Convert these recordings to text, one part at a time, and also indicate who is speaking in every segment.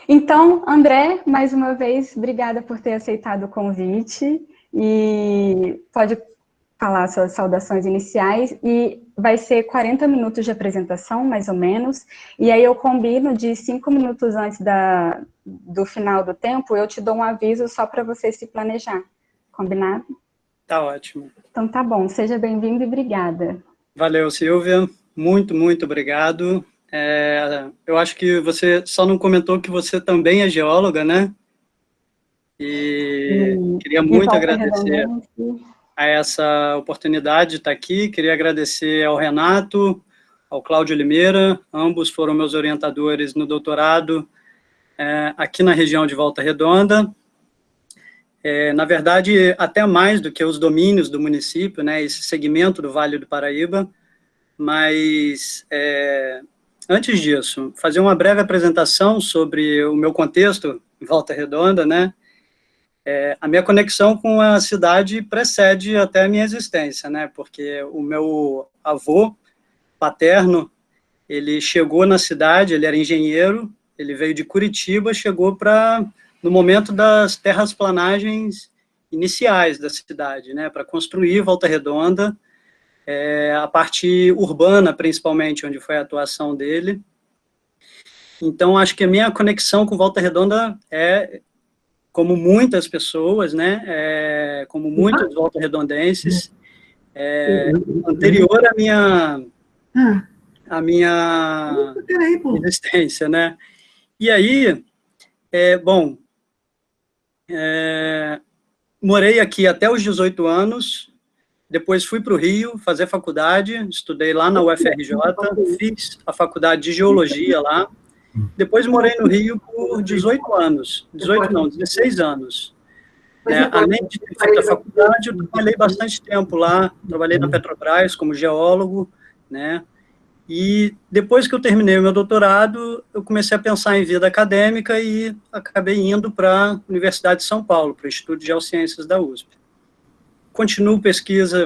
Speaker 1: Então, André, mais uma vez, obrigada por ter aceitado o convite e pode falar suas saudações iniciais e vai ser 40 minutos de apresentação, mais ou menos, e aí eu combino de 5 minutos antes do final do tempo, eu te dou um aviso só para você se planejar, combinado?
Speaker 2: Tá ótimo.
Speaker 1: Então tá bom, seja bem-vindo e obrigada.
Speaker 2: Valeu, Silvia, muito, muito obrigado. Eu acho que você só não comentou que você também é geóloga, né? E queria muito agradecer a essa oportunidade de estar aqui, queria agradecer ao Renato, ao Cláudio Limeira, ambos foram meus orientadores no doutorado aqui na região de Volta Redonda. Na verdade, até mais do que os domínios do município, né, esse segmento do Vale do Paraíba, mas antes disso, fazer uma breve apresentação sobre o meu contexto em Volta Redonda, né? A minha conexão com a cidade precede até a minha existência, né? Porque o meu avô paterno, ele chegou na cidade, ele era engenheiro, ele veio de Curitiba, chegou no momento das terrasplanagens iniciais da cidade, né? Para construir Volta Redonda, a parte urbana, principalmente, onde foi a atuação dele. Então, acho que a minha conexão com Volta Redonda como muitas pessoas, né, como muitos volta-redondenses, anterior à minha existência, né. E aí, morei aqui até os 18 anos, depois fui para o Rio fazer faculdade, estudei lá na UFRJ, fiz a faculdade de Geologia lá, depois morei no Rio por 18 anos, 18 não, 16 anos. Além de ter feito a faculdade, eu trabalhei bastante tempo lá, trabalhei na Petrobras como geólogo, né, e depois que eu terminei o meu doutorado, eu comecei a pensar em vida acadêmica e acabei indo para a Universidade de São Paulo, para o Instituto de Geociências da USP. Continuo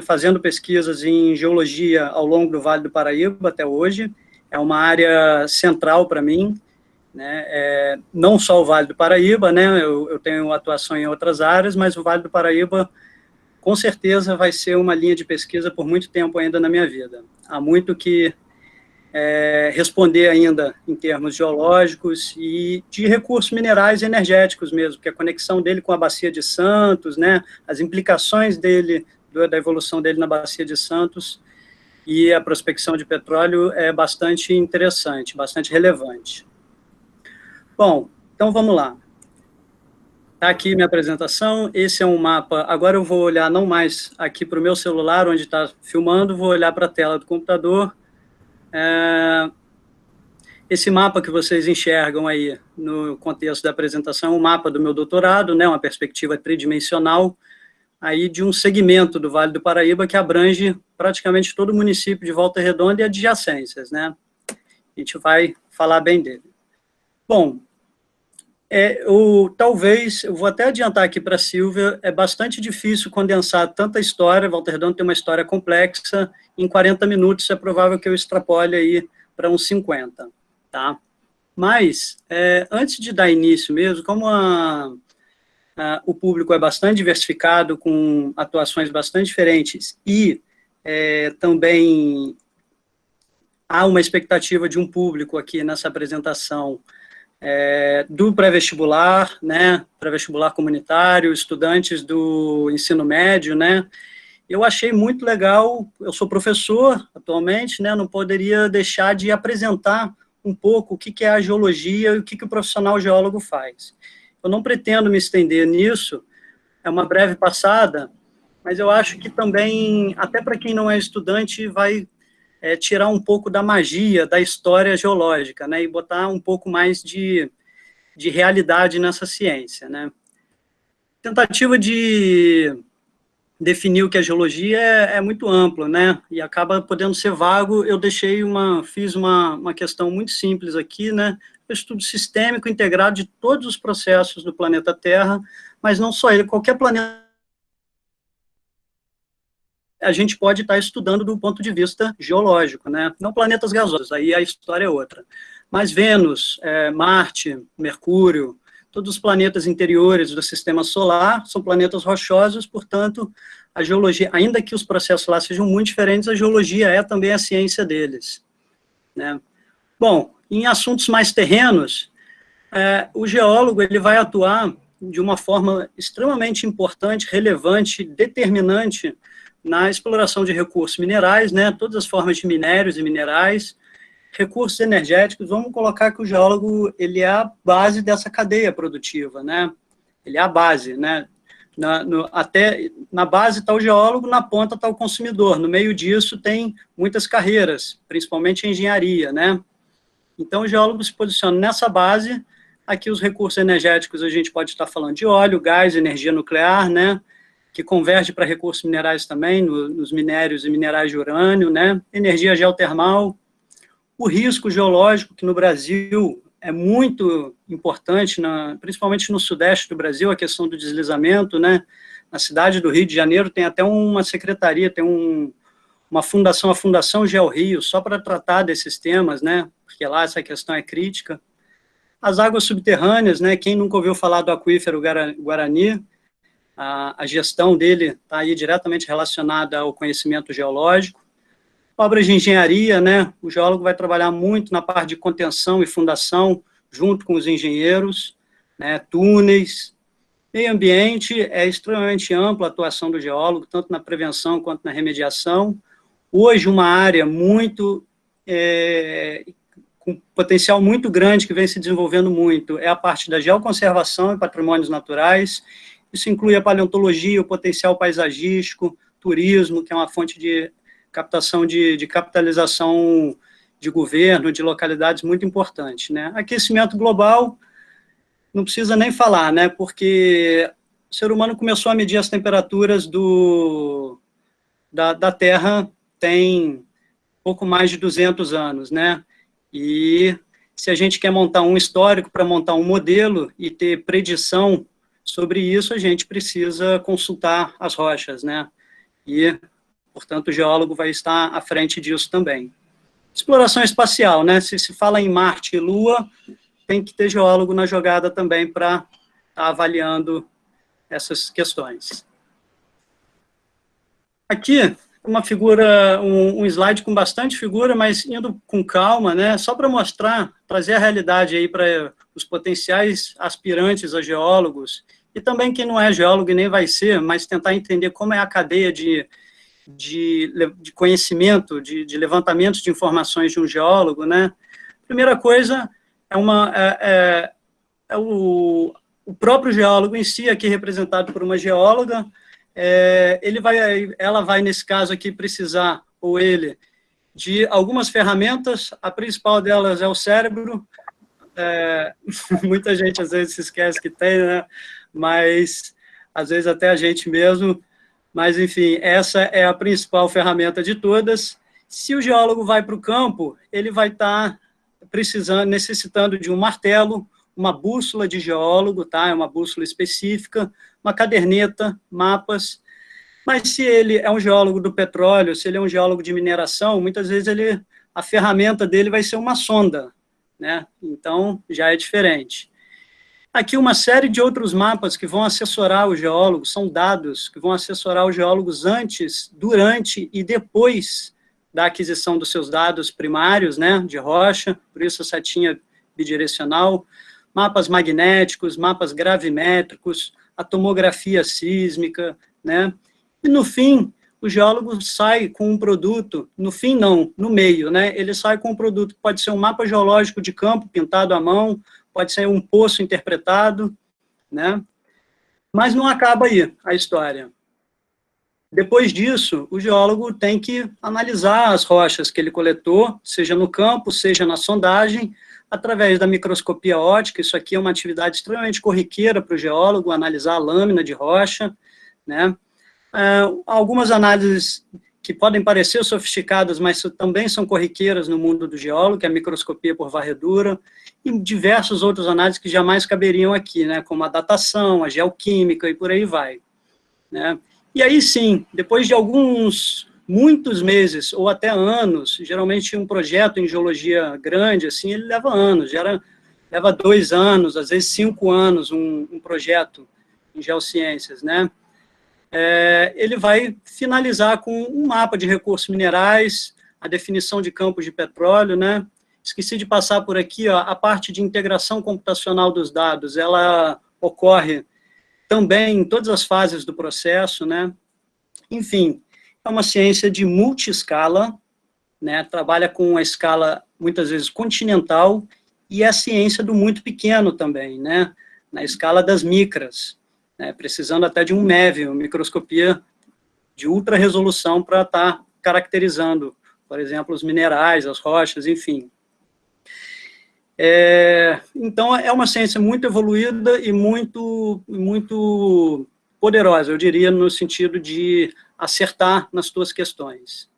Speaker 2: fazendo pesquisas em geologia ao longo do Vale do Paraíba até hoje, é uma área central para mim, né, não só o Vale do Paraíba, né, eu tenho atuação em outras áreas, mas o Vale do Paraíba, com certeza, vai ser uma linha de pesquisa por muito tempo ainda na minha vida. Há muito que responder ainda em termos geológicos e de recursos minerais e energéticos mesmo, que a conexão dele com a Bacia de Santos, né, as implicações dele, da evolução dele na Bacia de Santos e a prospecção de petróleo é bastante interessante, bastante relevante. Bom, então vamos lá. Está aqui minha apresentação, esse é um mapa, agora eu vou olhar não mais aqui para o meu celular, onde está filmando, vou olhar para a tela do computador. Esse mapa que vocês enxergam aí no contexto da apresentação é um mapa do meu doutorado, né, uma perspectiva tridimensional, aí de um segmento do Vale do Paraíba que abrange praticamente todo o município de Volta Redonda e adjacências, né? A gente vai falar bem dele. Bom, talvez, eu vou até adiantar aqui para a Silvia, é bastante difícil condensar tanta história, Volta Redonda tem uma história complexa, em 40 minutos é provável que eu extrapole aí para uns 50, tá? Mas, antes de dar início mesmo, como o público é bastante diversificado, com atuações bastante diferentes, e também há uma expectativa de um público aqui nessa apresentação do pré-vestibular, né, pré-vestibular comunitário, estudantes do ensino médio, né, eu achei muito legal, eu sou professor atualmente, né, não poderia deixar de apresentar um pouco o que é a geologia e o que o profissional geólogo faz. Eu não pretendo me estender nisso, é uma breve passada, mas eu acho que também, até para quem não é estudante, vai tirar um pouco da magia da história geológica, né, e botar um pouco mais de realidade nessa ciência, né. Tentativa de definir o que é geologia é muito amplo, né, e acaba podendo ser vago. Eu fiz uma questão muito simples aqui, né, estudo sistêmico integrado de todos os processos do planeta Terra, mas não só ele, qualquer planeta a gente pode estar estudando do ponto de vista geológico, né, não planetas gasosos, aí a história é outra. Mas Vênus, Marte, Mercúrio, todos os planetas interiores do sistema solar são planetas rochosos, portanto, a geologia, ainda que os processos lá sejam muito diferentes, a geologia é também a ciência deles, né? Bom, em assuntos mais terrenos, o geólogo ele vai atuar de uma forma extremamente importante, relevante, determinante na exploração de recursos minerais, né, todas as formas de minérios e minerais, recursos energéticos. Vamos colocar que o geólogo ele é a base dessa cadeia produtiva, né? Ele é a base, né? Até na base está o geólogo, na ponta está o consumidor. No meio disso tem muitas carreiras, principalmente a engenharia, né? Então o geólogo se posiciona nessa base. Aqui os recursos energéticos a gente pode estar falando de óleo, gás, energia nuclear, né? Que converge para recursos minerais também, nos minérios e minerais de urânio, né? Energia geotermal. O risco geológico, que no Brasil é muito importante, principalmente no sudeste do Brasil, a questão do deslizamento, né? Na cidade do Rio de Janeiro tem até uma secretaria, tem uma fundação, a Fundação GeoRio, só para tratar desses temas, né? Porque lá essa questão é crítica. As águas subterrâneas, né? Quem nunca ouviu falar do aquífero Guarani, a gestão dele está aí diretamente relacionada ao conhecimento geológico. Obras de engenharia, né? O geólogo vai trabalhar muito na parte de contenção e fundação, junto com os engenheiros, né? Túneis. Meio ambiente é extremamente ampla a atuação do geólogo, tanto na prevenção quanto na remediação. Hoje, uma área muito, com potencial muito grande, que vem se desenvolvendo muito, é a parte da geoconservação e patrimônios naturais. Isso inclui a paleontologia, o potencial paisagístico, turismo, que é uma fonte de captação de capitalização de governo, de localidades muito importante, né? Aquecimento global, não precisa nem falar, né? Porque o ser humano começou a medir as temperaturas da Terra tem pouco mais de 200 anos, né? E se a gente quer montar um histórico para montar um modelo e ter predição sobre isso, a gente precisa consultar as rochas, né? E portanto, o geólogo vai estar à frente disso também. Exploração espacial, né? Se se fala em Marte e Lua, tem que ter geólogo na jogada também para estar avaliando essas questões. Aqui, uma figura, um slide com bastante figura, mas indo com calma, né? Só para mostrar, trazer a realidade aí para os potenciais aspirantes a geólogos, e também quem não é geólogo e nem vai ser, mas tentar entender como é a cadeia de conhecimento, de levantamento de informações de um geólogo, né? Primeira coisa é o próprio geólogo em si, aqui representado por uma geóloga. Ela vai, nesse caso aqui, precisar, ou ele, de algumas ferramentas. A principal delas é o cérebro. Muita gente, às vezes, se esquece que tem, né? Mas, às vezes, até a gente mesmo. Mas, enfim, essa é a principal ferramenta de todas. Se o geólogo vai para o campo, ele vai estar necessitando de um martelo, uma bússola de geólogo, tá? É uma bússola específica, uma caderneta, mapas. Mas se ele é um geólogo do petróleo, se ele é um geólogo de mineração, muitas vezes a ferramenta dele vai ser uma sonda, né? Então, já é diferente. Aqui uma série de outros mapas que vão assessorar os geólogos, são dados que vão assessorar os geólogos antes, durante e depois da aquisição dos seus dados primários, né, de rocha, por isso a setinha bidirecional, mapas magnéticos, mapas gravimétricos, a tomografia sísmica, né, e no fim, o geólogo sai com um produto, no fim não, no meio, né, ele sai com um produto que pode ser um mapa geológico de campo pintado à mão, pode ser um poço interpretado, né? Mas não acaba aí a história. Depois disso, o geólogo tem que analisar as rochas que ele coletou, seja no campo, seja na sondagem, através da microscopia óptica. Isso aqui é uma atividade extremamente corriqueira para o geólogo, analisar a lâmina de rocha, né? Algumas análises que podem parecer sofisticadas, mas também são corriqueiras no mundo do geólogo, que é a microscopia por varredura, e diversos outros análises que jamais caberiam aqui, né, como a datação, a geoquímica e por aí vai, né. E aí sim, depois de alguns muitos meses, ou até anos. Geralmente um projeto em geologia grande, assim, ele leva anos, leva 2 anos, às vezes 5 anos, um projeto em geociências, né? Ele vai finalizar com um mapa de recursos minerais, a definição de campos de petróleo, né? Esqueci de passar por aqui, ó, a parte de integração computacional dos dados, ela ocorre também em todas as fases do processo, né? Enfim, é uma ciência de multi-escala, né? Trabalha com a escala, muitas vezes, continental, e é a ciência do muito pequeno também, né? Na escala das micras, né? Precisando até de um MEV, uma microscopia de ultra resolução para estar caracterizando, por exemplo, os minerais, as rochas, enfim. Então, é uma ciência muito evoluída e muito poderosa, eu diria, no sentido de acertar nas suas questões.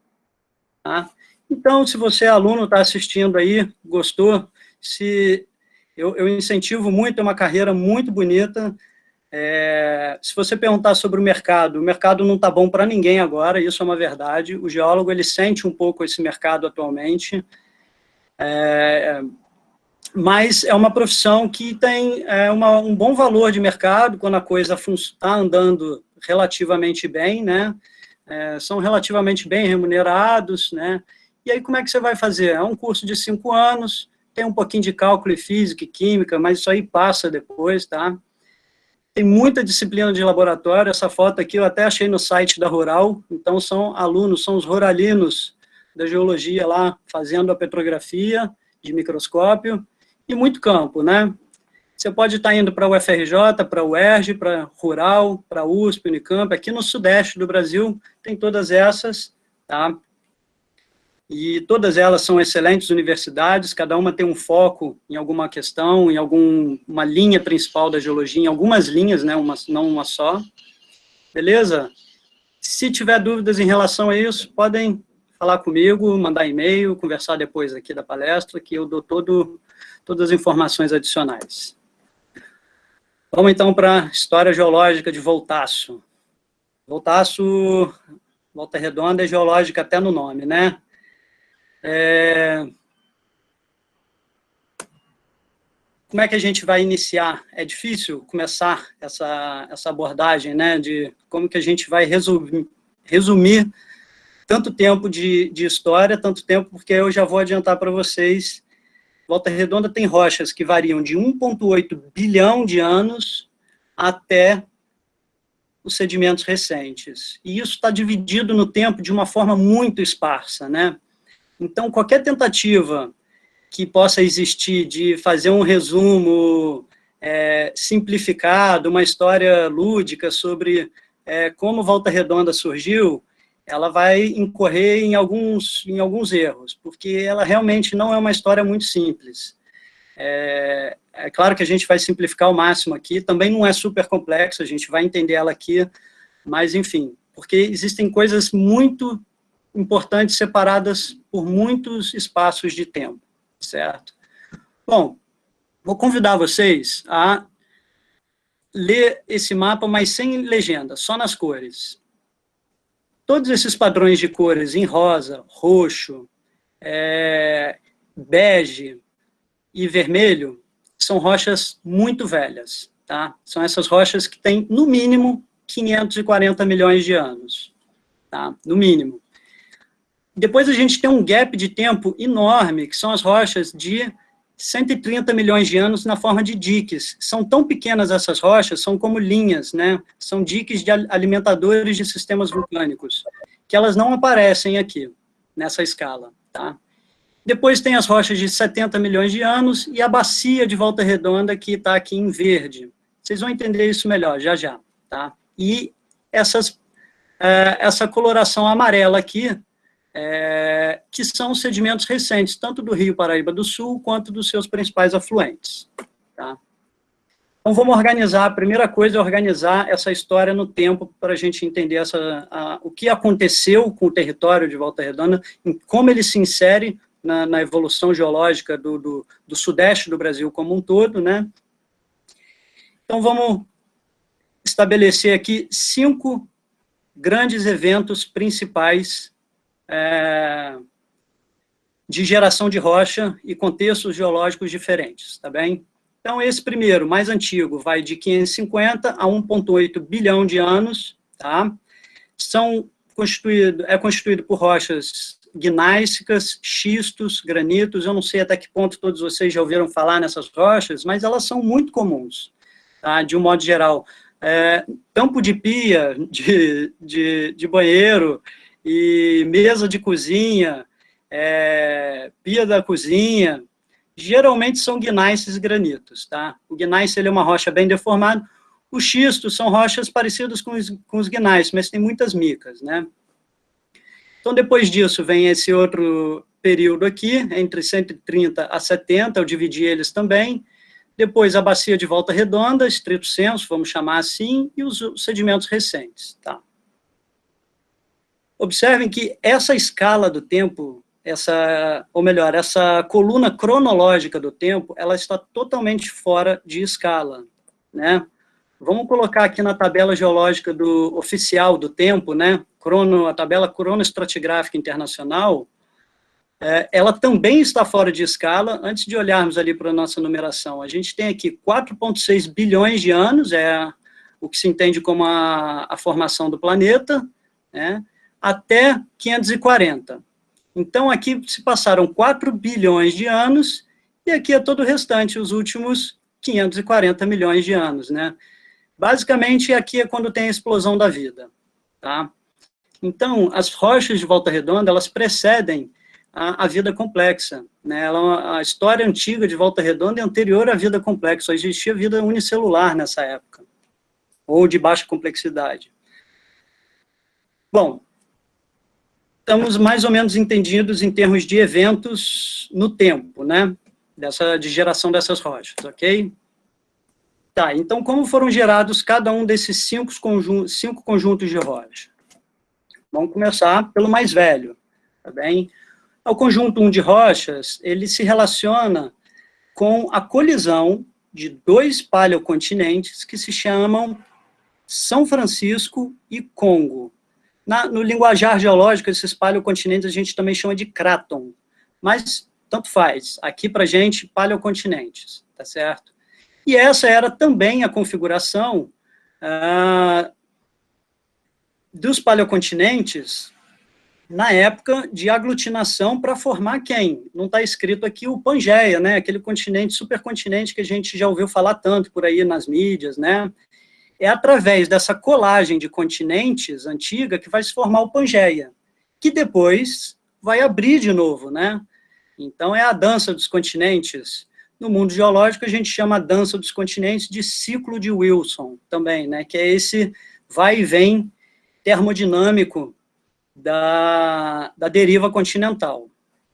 Speaker 2: Tá? Então, se você é aluno, está assistindo aí, gostou, eu incentivo muito, é uma carreira muito bonita. Se você perguntar sobre o mercado não está bom para ninguém agora, isso é uma verdade. O geólogo, ele sente um pouco esse mercado atualmente, mas é uma profissão que tem um bom valor de mercado quando a coisa está andando relativamente bem, né? São relativamente bem remunerados, né? E aí, como é que você vai fazer? É um curso de 5 anos, tem um pouquinho de cálculo e física e química, mas isso aí passa depois, tá? Tem muita disciplina de laboratório, essa foto aqui eu até achei no site da Rural, então são alunos, são os ruralinos da geologia lá, fazendo a petrografia de microscópio, e muito campo, né? Você pode estar indo para a UFRJ, para a UERJ, para a Rural, para a USP, Unicamp, aqui no sudeste do Brasil, tem todas essas, tá? E todas elas são excelentes universidades, cada uma tem um foco em alguma questão, em uma linha principal da geologia, em algumas linhas, né, não uma só. Beleza? Se tiver dúvidas em relação a isso, podem falar comigo, mandar e-mail, conversar depois aqui da palestra, que eu dou todas as informações adicionais. Vamos então para a história geológica de Voltaço. Voltaço, Volta Redonda, é geológica até no nome, né? Como é que a gente vai iniciar? É difícil começar essa abordagem, né, de como que a gente vai resumir tanto tempo de história, tanto tempo, porque eu já vou adiantar para vocês, Volta Redonda tem rochas que variam de 1,8 bilhão de anos até os sedimentos recentes. E isso está dividido no tempo de uma forma muito esparsa, né? Então, qualquer tentativa que possa existir de fazer um resumo simplificado, uma história lúdica sobre como Volta Redonda surgiu, ela vai incorrer em alguns erros, porque ela realmente não é uma história muito simples. É claro que a gente vai simplificar ao máximo aqui, também não é super complexo, a gente vai entender ela aqui, mas, enfim, porque existem coisas muito importantes separadas por muitos espaços de tempo, certo? Bom, vou convidar vocês a ler esse mapa, mas sem legenda, só nas cores. Todos esses padrões de cores em rosa, roxo, bege e vermelho são rochas muito velhas, tá? São essas rochas que têm, no mínimo, 540 milhões de anos, tá? No mínimo. Depois a gente tem um gap de tempo enorme, que são as rochas de 130 milhões de anos na forma de diques. São tão pequenas essas rochas, são como linhas, né? São diques de alimentadores de sistemas vulcânicos, que elas não aparecem aqui, nessa escala, tá? Depois tem as rochas de 70 milhões de anos e a bacia de Volta Redonda, que está aqui em verde. Vocês vão entender isso melhor, já, tá? E essa coloração amarela aqui, que são sedimentos recentes, tanto do Rio Paraíba do Sul, quanto dos seus principais afluentes. Tá? Então, vamos organizar, a primeira coisa é organizar essa história no tempo, para a gente entender o que aconteceu com o território de Volta Redonda, como ele se insere na evolução geológica do sudeste do Brasil como um todo, né? Então, vamos estabelecer aqui 5 grandes eventos principais de geração de rocha e contextos geológicos diferentes, tá bem? Então, esse primeiro, mais antigo, vai de 550 a 1,8 bilhão de anos, tá? É constituído por rochas gnáissicas, xistos, granitos. Eu não sei até que ponto todos vocês já ouviram falar nessas rochas, mas elas são muito comuns, tá? De um modo geral. Tampo de pia, de banheiro, e mesa de cozinha, pia da cozinha, geralmente são gneiss e granitos, tá? O gneiss, ele é uma rocha bem deformada. Os xistos são rochas parecidas com os gneiss, mas tem muitas micas, né? Então, depois disso, vem esse outro período aqui, entre 130 a 70, eu dividi eles também. Depois, a bacia de Volta Redonda, estrito senso, vamos chamar assim, e os sedimentos recentes, tá? Observem que essa escala do tempo, essa coluna cronológica do tempo, ela está totalmente fora de escala, né? Vamos colocar aqui na tabela geológica oficial do tempo, né? A tabela cronoestratigráfica internacional, ela também está fora de escala. Antes de olharmos ali para a nossa numeração, a gente tem aqui 4,6 bilhões de anos, o que se entende como a formação do planeta, né? Até 540. Então, aqui se passaram 4 bilhões de anos, e aqui é todo o restante, os últimos 540 milhões de anos, né? Basicamente, aqui é quando tem a explosão da vida, tá? Então, as rochas de Volta Redonda, elas precedem a vida complexa, né? A história antiga de Volta Redonda é anterior à vida complexa, só existia vida unicelular nessa época, ou de baixa complexidade. Bom, estamos mais ou menos entendidos em termos de eventos no tempo, né? De geração dessas rochas, ok? Tá, então como foram gerados cada um desses cinco conjuntos de rochas? Vamos começar pelo mais velho, tá bem? O conjunto 1 de rochas, ele se relaciona com a colisão de dois paleocontinentes que se chamam São Francisco e Congo. No linguajar geológico, esses paleocontinentes a gente também chama de cráton, mas tanto faz. Aqui para a gente, paleocontinentes, tá certo? E essa era também a configuração dos paleocontinentes na época de aglutinação para formar quem? Não está escrito aqui o Pangeia, né? Aquele continente, supercontinente que a gente já ouviu falar tanto por aí nas mídias, né? É através dessa colagem de continentes antiga que vai se formar o Pangeia, que depois vai abrir de novo, né? Então, é a dança dos continentes. No mundo geológico, a gente chama a dança dos continentes de ciclo de Wilson, também, né? Que é esse vai e vem termodinâmico da deriva continental,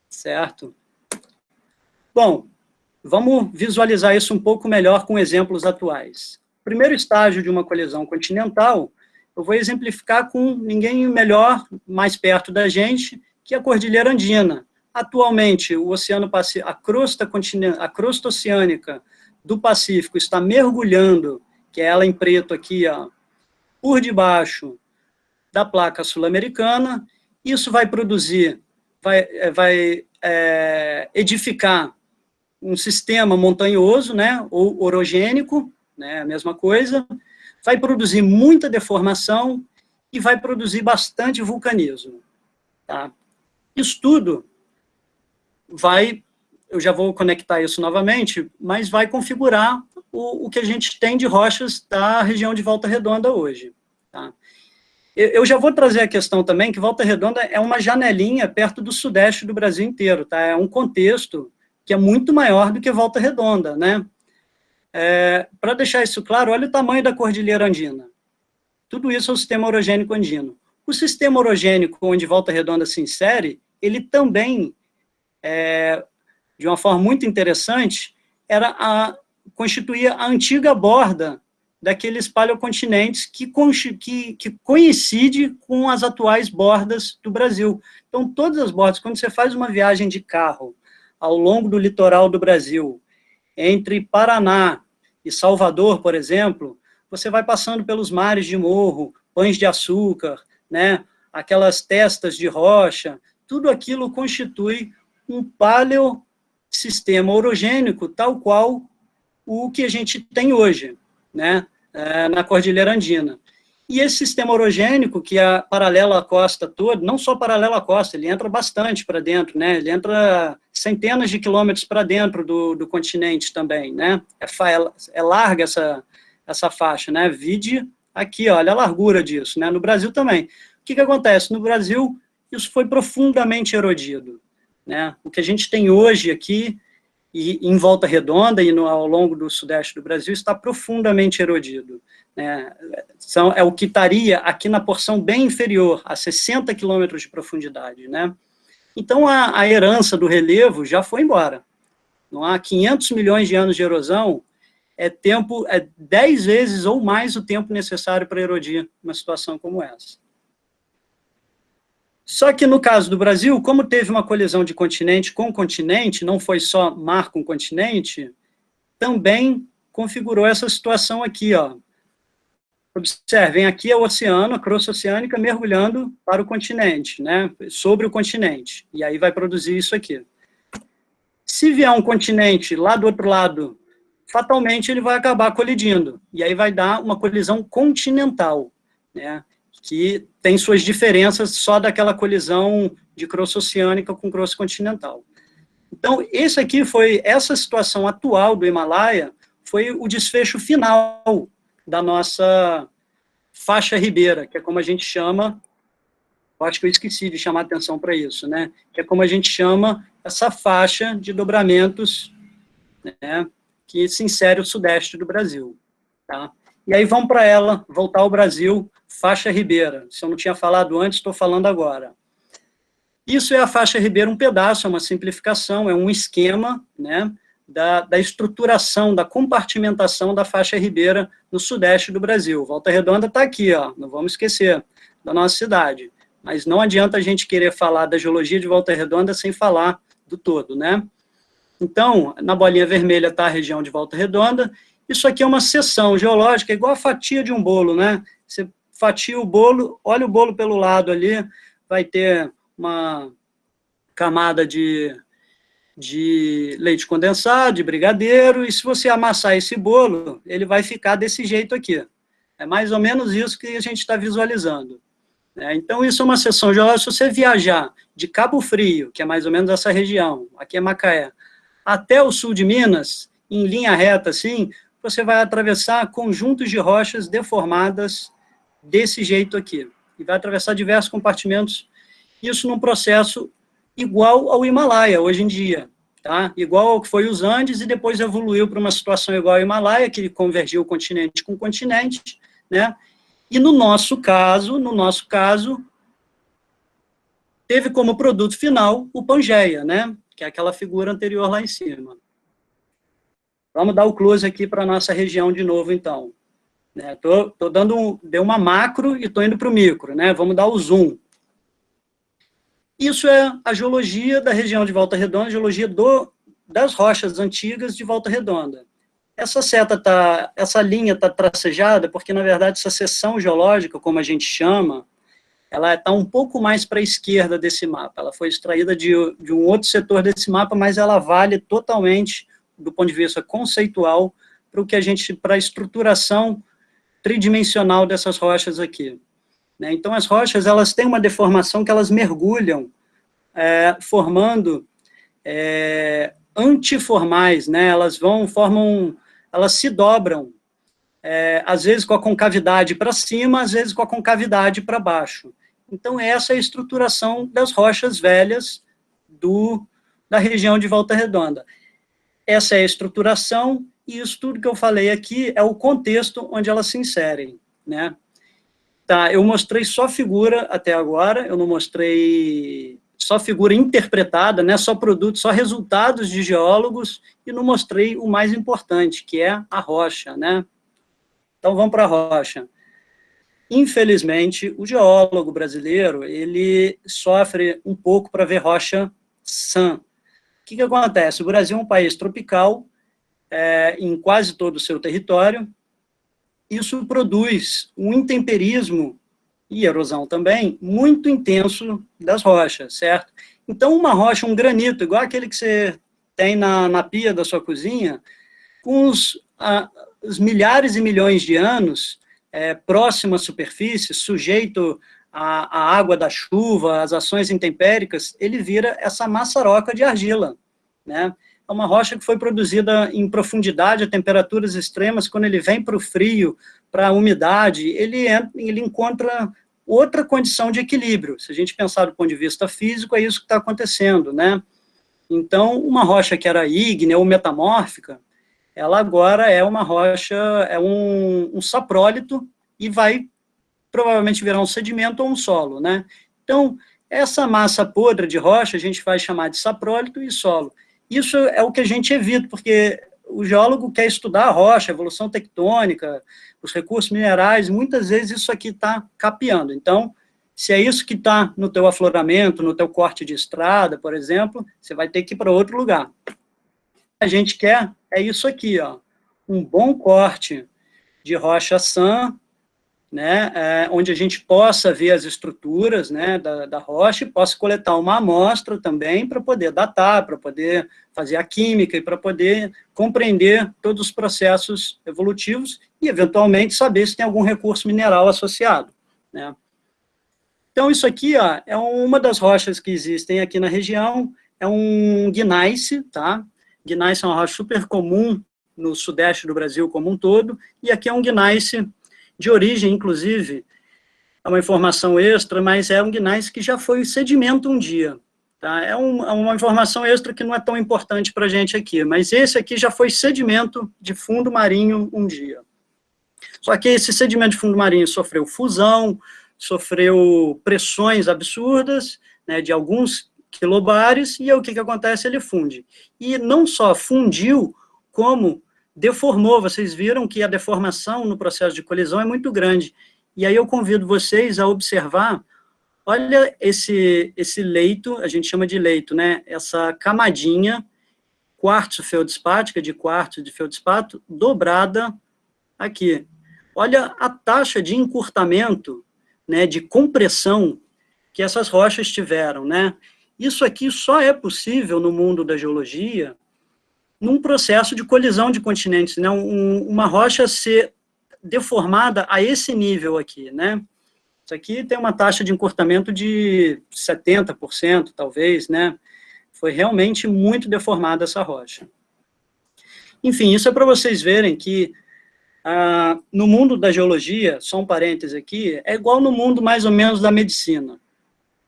Speaker 2: certo? Bom, vamos visualizar isso um pouco melhor com exemplos atuais. O primeiro estágio de uma colisão continental, eu vou exemplificar com ninguém melhor, mais perto da gente, que a Cordilheira Andina. Atualmente, o Oceano Pacífico, a crosta oceânica do Pacífico está mergulhando, que é ela em preto aqui, ó, por debaixo da placa sul-americana. Isso vai produzir, vai edificar um sistema montanhoso, né, ou orogênico, né, a mesma coisa, vai produzir muita deformação e vai produzir bastante vulcanismo. Tá? Isso tudo eu já vou conectar isso novamente, mas vai configurar o que a gente tem de rochas da região de Volta Redonda hoje. Tá? Eu já vou trazer a questão também que Volta Redonda é uma janelinha perto do sudeste do Brasil inteiro, tá? É um contexto que é muito maior do que Volta Redonda, né? Para deixar isso claro, olha o tamanho da Cordilheira Andina. Tudo isso é o sistema orogênico andino. O sistema orogênico onde Volta Redonda se insere, ele também, de uma forma muito interessante, constituía a antiga borda daqueles paleocontinentes que coincide com as atuais bordas do Brasil. Então, todas as bordas, quando você faz uma viagem de carro ao longo do litoral do Brasil, entre Paraná e Salvador, por exemplo, você vai passando pelos mares de Morro, Pães de Açúcar, né, aquelas testas de rocha, tudo aquilo constitui um paleossistema orogênico, tal qual o que a gente tem hoje, né, na Cordilheira Andina. E esse sistema orogênico, que é paralelo à costa toda, não só paralelo à costa, ele entra bastante para dentro, né, ele entra centenas de quilômetros para dentro do continente também, né, é larga essa faixa, né, vide aqui, olha a largura disso, né, no Brasil também. O que acontece? No Brasil, isso foi profundamente erodido, né, o que a gente tem hoje aqui, e em Volta Redonda e ao longo do sudeste do Brasil, está profundamente erodido. Né? É o que estaria aqui na porção bem inferior, a 60 quilômetros de profundidade. Né? Então, a herança do relevo já foi embora. Não há 500 milhões de anos de erosão, é 10 vezes ou mais o tempo necessário para erodir uma situação como essa. Só que no caso do Brasil, como teve uma colisão de continente com continente, não foi só mar com continente, também configurou essa situação aqui, ó. Observem, aqui é o oceano, a crosta oceânica mergulhando para o continente, né, sobre o continente, e aí vai produzir isso aqui. Se vier um continente lá do outro lado, fatalmente ele vai acabar colidindo, e aí vai dar uma colisão continental, né, que tem suas diferenças só daquela colisão de crosta oceânica com crosta continental. Então, essa situação atual do Himalaia foi o desfecho final da nossa faixa ribeira, que é como a gente chama, eu acho que eu esqueci de chamar atenção para isso, né? Que é como a gente chama essa faixa de dobramentos, né, que se insere o sudeste do Brasil, tá? E aí vamos para ela, voltar ao Brasil, faixa ribeira. Se eu não tinha falado antes, estou falando agora. Isso é a faixa ribeira, um pedaço, é uma simplificação, é um esquema, né, da estruturação, da compartimentação da faixa ribeira no sudeste do Brasil. Volta Redonda está aqui, ó, não vamos esquecer da nossa cidade. Mas não adianta a gente querer falar da geologia de Volta Redonda sem falar do todo, né? Então, na bolinha vermelha está a região de Volta Redonda. Isso aqui é uma seção geológica, igual a fatia de um bolo, né? Você fatia o bolo, olha o bolo pelo lado ali, vai ter uma camada de leite condensado, de brigadeiro, e se você amassar esse bolo, ele vai ficar desse jeito aqui. É mais ou menos isso que a gente está visualizando. Então, isso é uma seção geológica. Se você viajar de Cabo Frio, que é mais ou menos essa região, aqui é Macaé, até o sul de Minas, em linha reta, assim, você vai atravessar conjuntos de rochas deformadas desse jeito aqui. E vai atravessar diversos compartimentos, isso num processo igual ao Himalaia, hoje em dia. Tá? Igual ao que foi os Andes, e depois evoluiu para uma situação igual ao Himalaia, que convergiu o continente com o continente, né? E no nosso caso, teve como produto final o Pangeia, né? Que é aquela figura anterior lá em cima. Vamos dar o close aqui para a nossa região de novo, então. Deu uma macro e estou indo para o micro, né? Vamos dar o zoom. Isso é a geologia da região de Volta Redonda, a geologia das rochas antigas de Volta Redonda. Essa linha está tracejada porque, na verdade, essa seção geológica, como a gente chama, ela está um pouco mais para a esquerda desse mapa. Ela foi extraída de um outro setor desse mapa, mas ela vale totalmente, do ponto de vista conceitual, para a estruturação tridimensional dessas rochas aqui. Então, as rochas, elas têm uma deformação que elas mergulham, formando antiformais, né? Elas se dobram, às vezes com a concavidade para cima, às vezes com a concavidade para baixo. Então, essa é a estruturação das rochas velhas da região de Volta Redonda. Essa é a estruturação, e isso tudo que eu falei aqui é o contexto onde elas se inserem, né? Tá, eu mostrei só figura até agora, eu não mostrei só figura interpretada, né, só produtos, só resultados de geólogos, e não mostrei o mais importante, que é a rocha, né? Então, vamos para a rocha. Infelizmente, o geólogo brasileiro, ele sofre um pouco para ver rocha sã. O que acontece? O Brasil é um país tropical, em quase todo o seu território. Isso produz um intemperismo e erosão também, muito intenso das rochas, certo? Então, uma rocha, um granito, igual aquele que você tem na pia da sua cozinha, com os milhares e milhões de anos, próximo à superfície, sujeito à água da chuva, às ações intempéricas, ele vira essa maçaroca de argila, né? É uma rocha que foi produzida em profundidade, a temperaturas extremas, quando ele vem para o frio, para a umidade, ele encontra outra condição de equilíbrio. Se a gente pensar do ponto de vista físico, é isso que está acontecendo, né? Então, uma rocha que era ígnea ou metamórfica, ela agora é uma rocha, é um saprólito, e vai provavelmente virar um sedimento ou um solo, né? Então, essa massa podre de rocha, a gente vai chamar de saprólito e solo. Isso é o que a gente evita, porque o geólogo quer estudar a rocha, a evolução tectônica, os recursos minerais, muitas vezes isso aqui está capeando. Então, se é isso que está no teu afloramento, no teu corte de estrada, por exemplo, você vai ter que ir para outro lugar. A gente quer é isso aqui, ó, um bom corte de rocha sã, né, onde a gente possa ver as estruturas, né, da rocha, e possa coletar uma amostra também para poder datar, para poder fazer a química e para poder compreender todos os processos evolutivos e, eventualmente, saber se tem algum recurso mineral associado, né. Então, isso aqui, ó, é uma das rochas que existem aqui na região, é um gneiss, tá? Gneiss é uma rocha super comum no sudeste do Brasil como um todo, e aqui é um gneiss de origem, inclusive, é uma informação extra, mas é um gneiss que já foi sedimento um dia, tá? É uma informação extra que não é tão importante para a gente aqui, mas esse aqui já foi sedimento de fundo marinho um dia. Só que esse sedimento de fundo marinho sofreu fusão, sofreu pressões absurdas, né, de alguns quilobares, e aí o que acontece? Ele funde. E não só fundiu, como deformou. Vocês viram que a deformação no processo de colisão é muito grande. E aí eu convido vocês a observar, olha esse leito, a gente chama de leito, né, essa camadinha quartzo-feldspática, de quartzo de feldspato, dobrada aqui. Olha a taxa de encurtamento, né, de compressão que essas rochas tiveram, né? Isso aqui só é possível no mundo da geologia num processo de colisão de continentes, né? Uma rocha ser deformada a esse nível aqui, né? Isso aqui tem uma taxa de encurtamento de 70%, talvez, né? Foi realmente muito deformada essa rocha. Enfim, isso é para vocês verem que no mundo da geologia, só um parêntese aqui, é igual no mundo mais ou menos da medicina.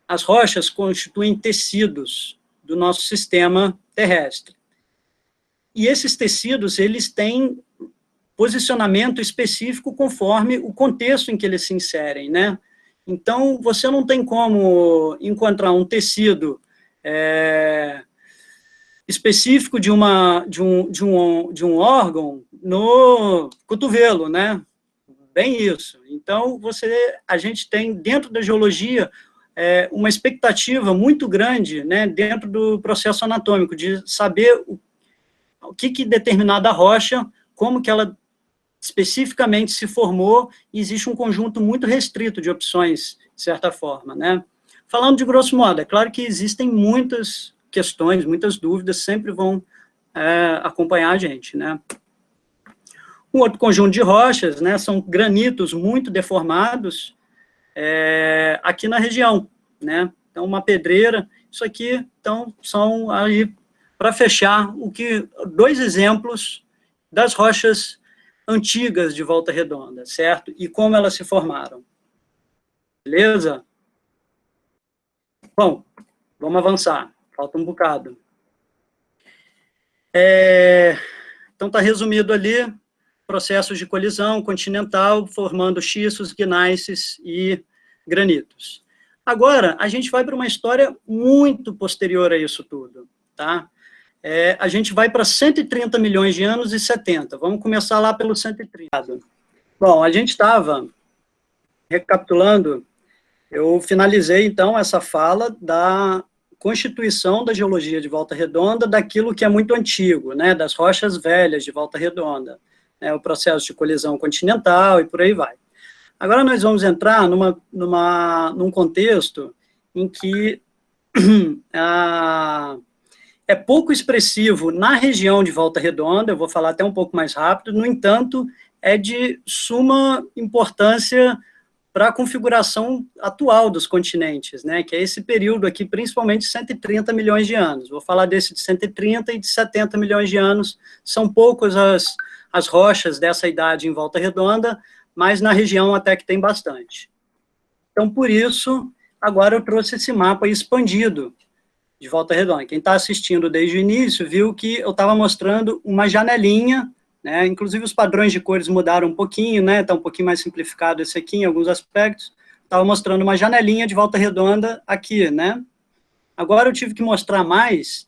Speaker 2: As rochas constituem tecidos do nosso sistema terrestre. E esses tecidos, eles têm posicionamento específico conforme o contexto em que eles se inserem, né? Então, você não tem como encontrar um tecido específico de um órgão no cotovelo, né? Bem isso. Então, a gente tem, dentro da geologia, uma expectativa muito grande, né, dentro do processo anatômico, de saber o que determinada rocha, como que ela especificamente se formou, e existe um conjunto muito restrito de opções, de certa forma, né? Falando de grosso modo, é claro que existem muitas questões, muitas dúvidas, sempre vão acompanhar a gente, né? Um outro conjunto de rochas, né, são granitos muito deformados aqui na região, né? Então, uma pedreira, isso aqui, então, são aí, para fechar, dois exemplos das rochas antigas de Volta Redonda, certo? E como elas se formaram. Beleza? Bom, vamos avançar. Falta um bocado. Então, está resumido ali, processos de colisão continental, formando xiços, gneisses e granitos. Agora, a gente vai para uma história muito posterior a isso tudo, tá? A gente vai para 130 milhões de anos e 70. Vamos começar lá pelo 130. Bom, a gente estava recapitulando, eu finalizei, então, essa fala da constituição da geologia de Volta Redonda, daquilo que é muito antigo, né, das rochas velhas de Volta Redonda, o processo de colisão continental e por aí vai. Agora nós vamos entrar num contexto em que é pouco expressivo na região de Volta Redonda, eu vou falar até um pouco mais rápido, no entanto, é de suma importância para a configuração atual dos continentes, né, que é esse período aqui, principalmente 130 milhões de anos. Vou falar desse de 130 e de 70 milhões de anos, são poucas as rochas dessa idade em Volta Redonda, mas na região até que tem bastante. Então, por isso, agora eu trouxe esse mapa expandido de Volta Redonda. Quem está assistindo desde o início viu que eu estava mostrando uma janelinha, né? Inclusive os padrões de cores mudaram um pouquinho, né? Está um pouquinho mais simplificado esse aqui em alguns aspectos. Estava mostrando uma janelinha de Volta Redonda aqui, né? Agora eu tive que mostrar mais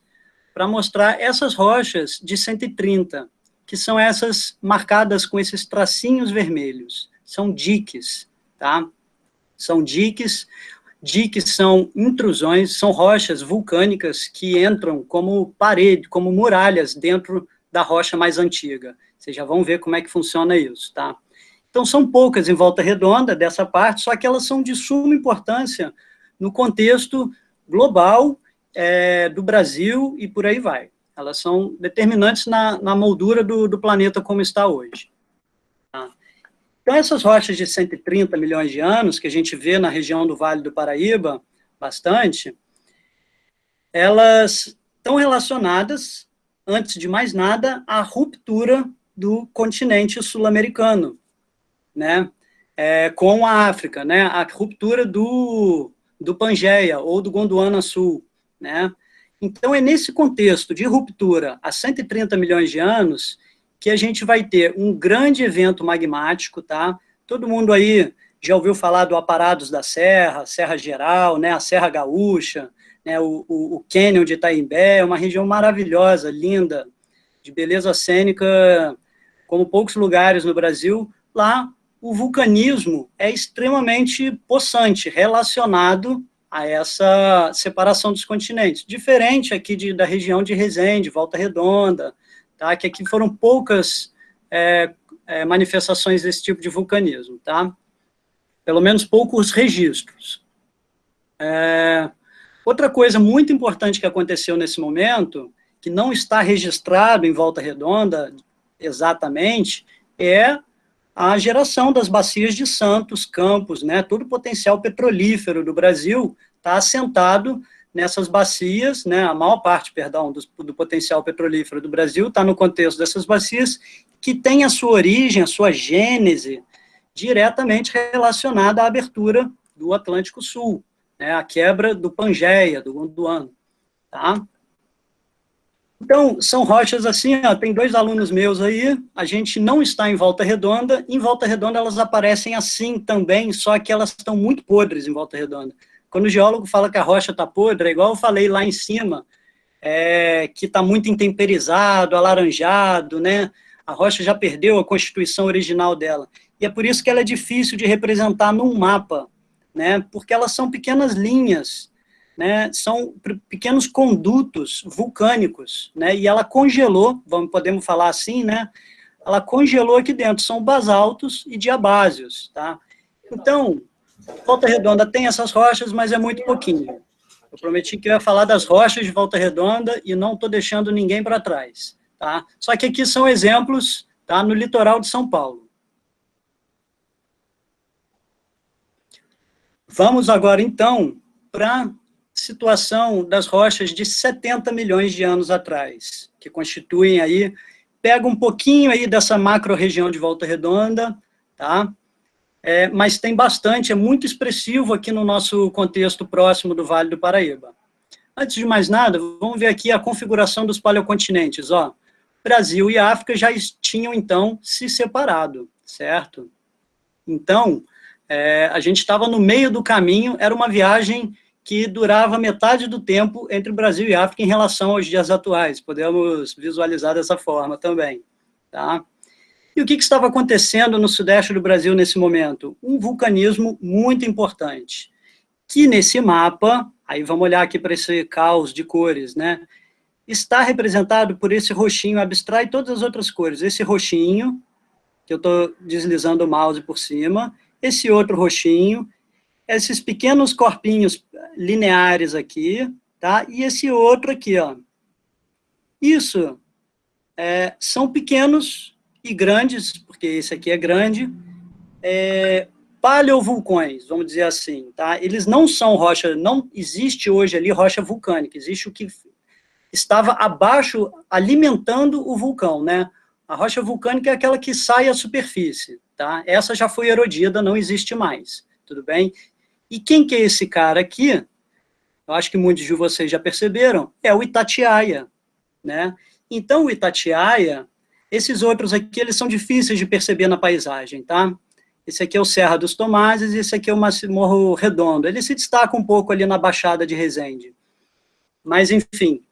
Speaker 2: para mostrar essas rochas de 130, que são essas marcadas com esses tracinhos vermelhos. São diques, tá? São diques. Diques são intrusões, são rochas vulcânicas que entram como parede, como muralhas dentro da rocha mais antiga. Vocês já vão ver como é que funciona isso, tá? Então, são poucas em Volta Redonda dessa parte, só que elas são de suma importância no contexto global do Brasil e por aí vai. Elas são determinantes na moldura do planeta como está hoje. Tá? Então, essas rochas de 130 milhões de anos, que a gente vê na região do Vale do Paraíba, bastante, elas estão relacionadas, antes de mais nada, à ruptura do continente sul-americano, né, com a África, né, a ruptura do Pangeia, ou do Gondwana Sul, né. Então, é nesse contexto de ruptura há 130 milhões de anos que a gente vai ter um grande evento magmático, tá? Todo mundo aí já ouviu falar do Aparados da Serra, Serra Geral, né, a Serra Gaúcha, né, o Cânion de Itaimbé, é uma região maravilhosa, linda, de beleza cênica, como poucos lugares no Brasil. Lá, o vulcanismo é extremamente possante, relacionado a essa separação dos continentes. Diferente aqui da região de Resende, Volta Redonda, tá? Que aqui foram poucas manifestações desse tipo de vulcanismo, tá? Pelo menos poucos registros. Outra coisa muito importante que aconteceu nesse momento, que não está registrado em Volta Redonda exatamente, é a geração das bacias de Santos, Campos, né? Todo o potencial petrolífero do Brasil está assentado nessas bacias, né? A maior parte, perdão, do potencial petrolífero do Brasil está no contexto dessas bacias, que tem a sua origem, a sua gênese, diretamente relacionada à abertura do Atlântico Sul, né? A quebra do Pangeia, do Gondwana, tá? Então, são rochas assim, ó, tem 2 alunos meus aí, a gente não está em Volta Redonda elas aparecem assim também, só que elas estão muito podres em Volta Redonda. Quando o geólogo fala que a rocha está podre, é igual eu falei lá em cima, que está muito intemperizado, alaranjado, né? A rocha já perdeu a constituição original dela. E é por isso que ela é difícil de representar num mapa, né? Porque elas são pequenas linhas, né, são pequenos condutos vulcânicos, né, e ela congelou, podemos falar assim, né, ela congelou aqui dentro, são basaltos e diabásios, tá? Então, Volta Redonda tem essas rochas, mas é muito pouquinho. Eu prometi que eu ia falar das rochas de Volta Redonda e não estou deixando ninguém para trás, tá? Só que aqui são exemplos, tá, no litoral de São Paulo. Vamos agora, então, para situação das rochas de 70 milhões de anos atrás, que constituem aí, pega um pouquinho aí dessa macro-região de Volta Redonda, tá? Mas tem bastante, é muito expressivo aqui no nosso contexto próximo do Vale do Paraíba. Antes de mais nada, vamos ver aqui a configuração dos paleocontinentes, ó. Brasil e África já tinham, então, se separado, certo? Então, a gente estava no meio do caminho, era uma viagem que durava metade do tempo entre Brasil e África em relação aos dias atuais. Podemos visualizar dessa forma também, tá? E o que estava acontecendo no sudeste do Brasil nesse momento? Um vulcanismo muito importante, que nesse mapa, aí vamos olhar aqui para esse caos de cores, né? Está representado por esse roxinho, abstrai todas as outras cores. Esse roxinho, que eu estou deslizando o mouse por cima, esse outro roxinho, esses pequenos corpinhos lineares aqui, tá? E esse outro aqui, ó. Isso são pequenos e grandes, porque esse aqui é grande, paleovulcões, vamos dizer assim, tá? Eles não são rocha, não existe hoje ali rocha vulcânica, existe o que estava abaixo, alimentando o vulcão, né? A rocha vulcânica é aquela que sai à superfície, tá? Essa já foi erodida, não existe mais, tudo bem? E quem que é esse cara aqui? Eu acho que muitos de vocês já perceberam, é o Itatiaia, né? Então, o Itatiaia, esses outros aqui, eles são difíceis de perceber na paisagem, tá? Esse aqui é o Serra dos Tomazes, e esse aqui é o Morro Redondo. Ele se destaca um pouco ali na Baixada de Resende. Mas, enfim,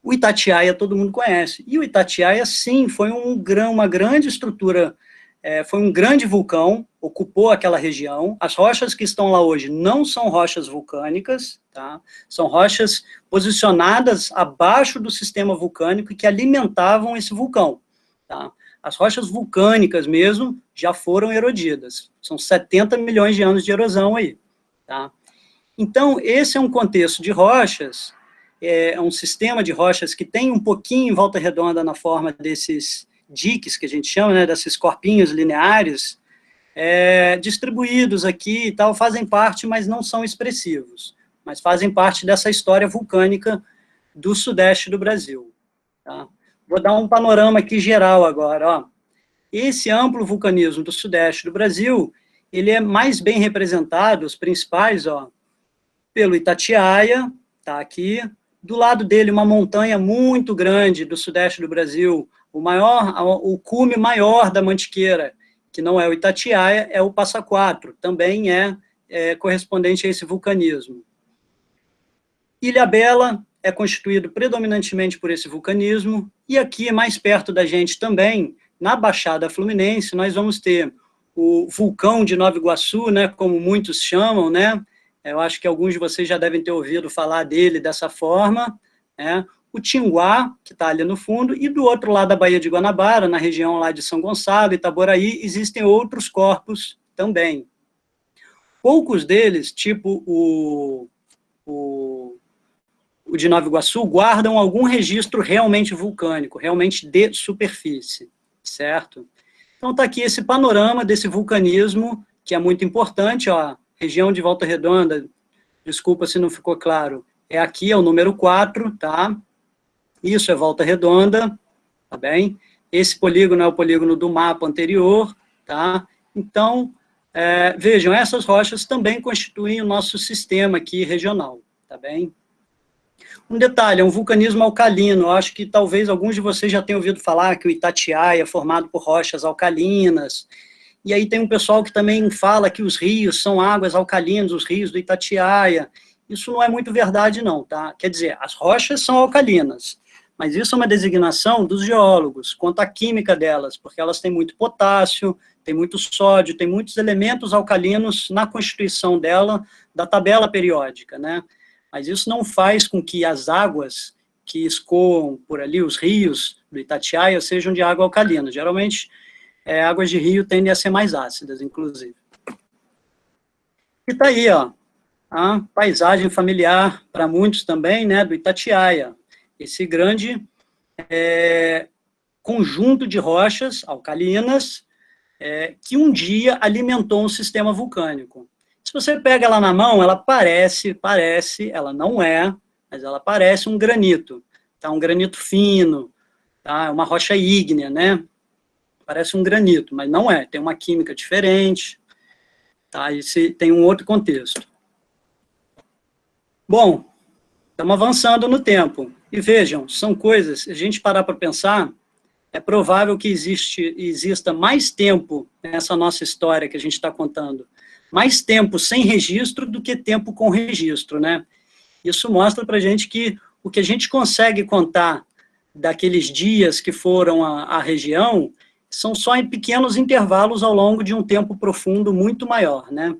Speaker 2: o Itatiaia todo mundo conhece. E o Itatiaia, sim, foi uma grande estrutura, foi um grande vulcão, ocupou aquela região. As rochas que estão lá hoje não são rochas vulcânicas, tá? São rochas posicionadas abaixo do sistema vulcânico que alimentavam esse vulcão, tá? As rochas vulcânicas mesmo já foram erodidas. São 70 milhões de anos de erosão aí, tá? Então, esse é um contexto de rochas, é um sistema de rochas que tem um pouquinho em volta redonda na forma desses diques, que a gente chama, né, desses corpinhos lineares, distribuídos aqui e tal, fazem parte, mas não são expressivos, mas fazem parte dessa história vulcânica do sudeste do Brasil, tá? Vou dar um panorama aqui geral agora, ó. Esse amplo vulcanismo do sudeste do Brasil, ele é mais bem representado, os principais, ó, pelo Itatiaia, tá aqui, do lado dele uma montanha muito grande do sudeste do Brasil, o cume maior da Mantiqueira, que não é o Itatiaia, é o Passa Quatro, também é correspondente a esse vulcanismo. Ilhabela é constituído predominantemente por esse vulcanismo, e aqui, mais perto da gente também, na Baixada Fluminense, nós vamos ter o vulcão de Nova Iguaçu, né, como muitos chamam, né? Eu acho que alguns de vocês já devem ter ouvido falar dele dessa forma, né? O Tinguá, que está ali no fundo, e do outro lado da Baía de Guanabara, na região lá de São Gonçalo, Itaboraí, existem outros corpos também. Poucos deles, tipo o de Nova Iguaçu, guardam algum registro realmente vulcânico, realmente de superfície, certo? Então está aqui esse panorama desse vulcanismo, que é muito importante, ó, região de Volta Redonda, desculpa se não ficou claro, aqui, é o número 4, tá? Isso é Volta Redonda, tá bem? Esse polígono é o polígono do mapa anterior, tá? Então, vejam, essas rochas também constituem o nosso sistema aqui regional, tá bem? Um detalhe, é um vulcanismo alcalino, eu acho que talvez alguns de vocês já tenham ouvido falar que o Itatiaia é formado por rochas alcalinas, e aí tem um pessoal que também fala que os rios são águas alcalinas, os rios do Itatiaia. Isso não é muito verdade não, tá? Quer dizer, as rochas são alcalinas, mas isso é uma designação dos geólogos, quanto à química delas, porque elas têm muito potássio, tem muito sódio, tem muitos elementos alcalinos na constituição dela, da tabela periódica, né? Mas isso não faz com que as águas que escoam por ali, os rios do Itatiaia, sejam de água alcalina. Geralmente, águas de rio tendem a ser mais ácidas, inclusive. E tá aí, ó, a paisagem familiar, para muitos também, né, do Itatiaia. Esse grande conjunto de rochas alcalinas que um dia alimentou um sistema vulcânico. Se você pega ela na mão, ela parece, ela não é, mas ela parece um granito, tá? Um granito fino, tá? Uma rocha ígnea, né? Parece um granito, mas não é, tem uma química diferente, tá? E tem um outro contexto. Bom, estamos avançando no tempo, e vejam, são coisas, se a gente parar para pensar, é provável que exista mais tempo nessa nossa história que a gente está contando, mais tempo sem registro do que tempo com registro, né? Isso mostra para a gente que o que a gente consegue contar daqueles dias que foram a região são só em pequenos intervalos ao longo de um tempo profundo muito maior, né?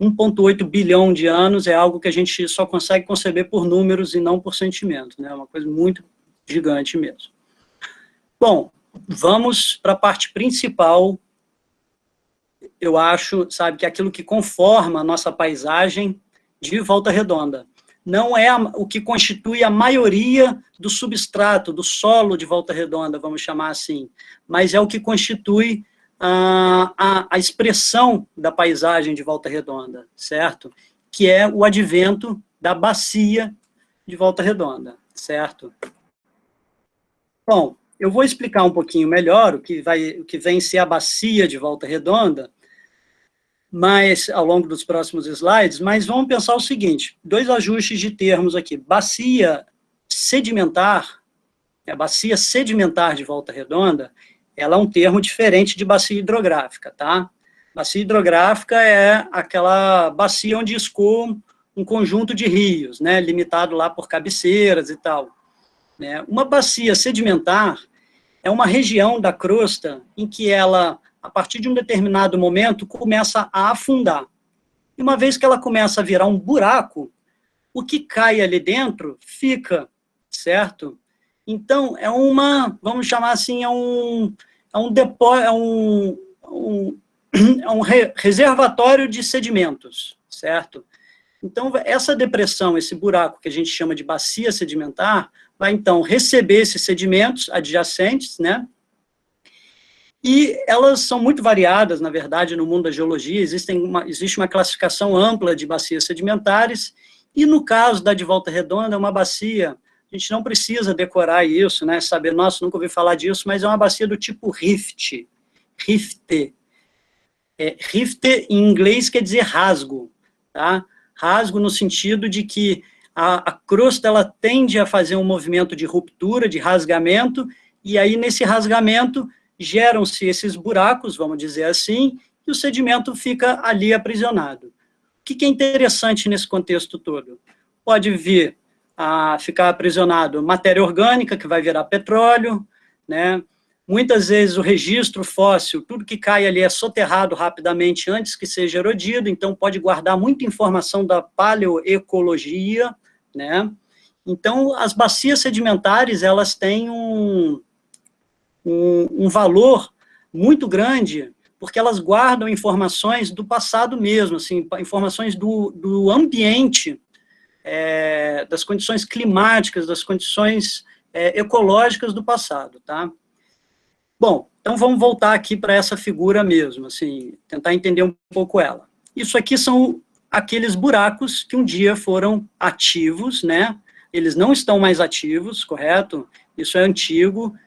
Speaker 2: 1,8 bilhão de anos é algo que a gente só consegue conceber por números e não por sentimento, né? É uma coisa muito gigante mesmo. Bom, vamos para a parte principal eu acho, sabe, que é aquilo que conforma a nossa paisagem de Volta Redonda. Não é o que constitui a maioria do substrato, do solo de Volta Redonda, vamos chamar assim, mas é o que constitui a expressão da paisagem de Volta Redonda, certo? Que é o advento da bacia de Volta Redonda, certo? Bom, eu vou explicar um pouquinho melhor o que vem ser a bacia de Volta Redonda, mas ao longo dos próximos slides, mas vamos pensar o seguinte, 2 ajustes de termos aqui. Bacia sedimentar, a bacia sedimentar de Volta Redonda, ela é um termo diferente de bacia hidrográfica, tá? Bacia hidrográfica é aquela bacia onde escoa um conjunto de rios, né, limitado lá por cabeceiras e tal. Né? Uma bacia sedimentar é uma região da crosta em que ela, a partir de um determinado momento, começa a afundar. E uma vez que ela começa a virar um buraco, o que cai ali dentro fica, certo? Então, vamos chamar assim, é um reservatório de sedimentos, certo? Então, essa depressão, esse buraco que a gente chama de bacia sedimentar, vai, então, receber esses sedimentos adjacentes, né? E elas são muito variadas, na verdade, no mundo da geologia, existe uma classificação ampla de bacias sedimentares, e no caso da de Volta Redonda, é uma bacia, a gente não precisa decorar isso, né, saber, nossa, nunca ouvi falar disso, mas é uma bacia do tipo rift. Rift em inglês quer dizer rasgo, tá? Rasgo no sentido de que a crosta ela tende a fazer um movimento de ruptura, de rasgamento, e aí nesse rasgamento geram-se esses buracos, vamos dizer assim, e o sedimento fica ali aprisionado. O que é interessante nesse contexto todo? Pode vir a ficar aprisionado matéria orgânica, que vai virar petróleo, né? Muitas vezes o registro fóssil, tudo que cai ali é soterrado rapidamente antes que seja erodido, então pode guardar muita informação da paleoecologia, né? Então, as bacias sedimentares, elas têm um valor muito grande, porque elas guardam informações do passado mesmo, assim, informações do ambiente, das condições climáticas, das condições ecológicas do passado, tá? Bom, então vamos voltar aqui para essa figura mesmo, assim, tentar entender um pouco ela. Isso aqui são aqueles buracos que um dia foram ativos, né? Eles não estão mais ativos, correto? Isso é antigo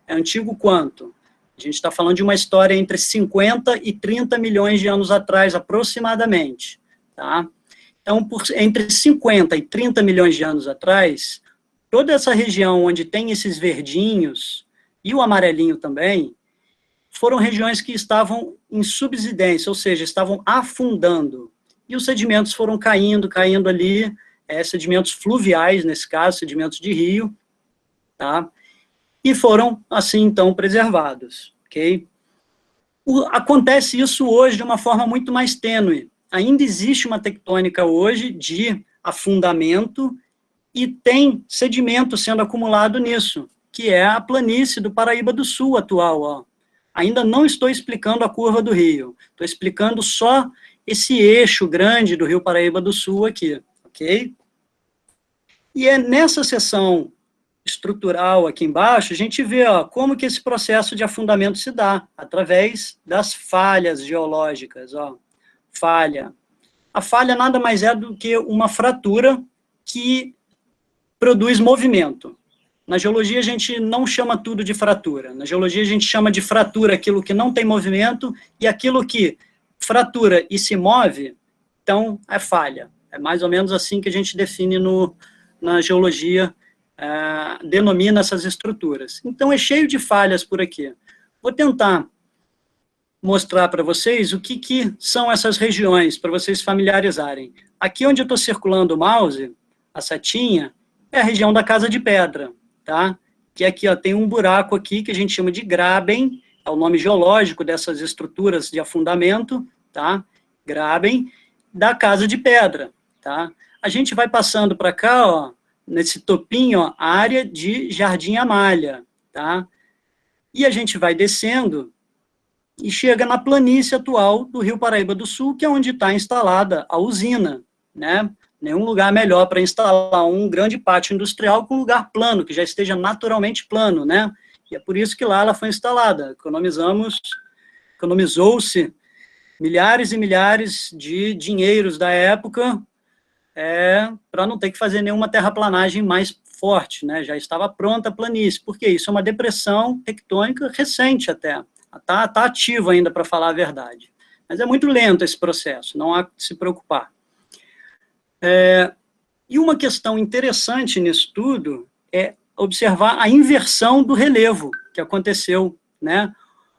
Speaker 2: quanto? A gente está falando de uma história entre 50 e 30 milhões de anos atrás, aproximadamente, tá? Então, entre 50 e 30 milhões de anos atrás, toda essa região onde tem esses verdinhos, e o amarelinho também, foram regiões que estavam em subsidência, ou seja, estavam afundando, e os sedimentos foram caindo ali, sedimentos fluviais, nesse caso, sedimentos de rio, tá? E foram, assim, então, preservados, ok? Acontece isso hoje de uma forma muito mais tênue. Ainda existe uma tectônica hoje de afundamento e tem sedimento sendo acumulado nisso, que é a planície do Paraíba do Sul atual, ó. Ainda não estou explicando a curva do rio, estou explicando só esse eixo grande do rio Paraíba do Sul aqui, ok? E é nessa seção estrutural aqui embaixo, a gente vê ó, como que esse processo de afundamento se dá, através das falhas geológicas, ó. Falha. A falha nada mais é do que uma fratura que produz movimento. Na geologia, a gente não chama tudo de fratura. Na geologia, a gente chama de fratura aquilo que não tem movimento, e aquilo que fratura e se move, então, é falha. É mais ou menos assim que a gente define na geologia, denomina essas estruturas. Então, é cheio de falhas por aqui. Vou tentar mostrar para vocês o que são essas regiões, para vocês familiarizarem. Aqui onde eu estou circulando o mouse, a setinha, é a região da Casa de Pedra, tá? Que aqui ó, tem um buraco aqui que a gente chama de graben, é o nome geológico dessas estruturas de afundamento, tá? Graben da Casa de Pedra, tá? A gente vai passando para cá, ó, nesse topinho, ó, a área de Jardim Amália, tá? E a gente vai descendo e chega na planície atual do Rio Paraíba do Sul, que é onde está instalada a usina, né? Nenhum lugar melhor para instalar um grande pátio industrial que um lugar plano, que já esteja naturalmente plano, né? E é por isso que lá ela foi instalada. Economizou-se milhares e milhares de dinheiros da época para não ter que fazer nenhuma terraplanagem mais forte, né? Já estava pronta a planície, porque isso é uma depressão tectônica recente até, está ativa ainda, para falar a verdade. Mas é muito lento esse processo, não há que se preocupar. E uma questão interessante nisso tudo é observar a inversão do relevo que aconteceu, né?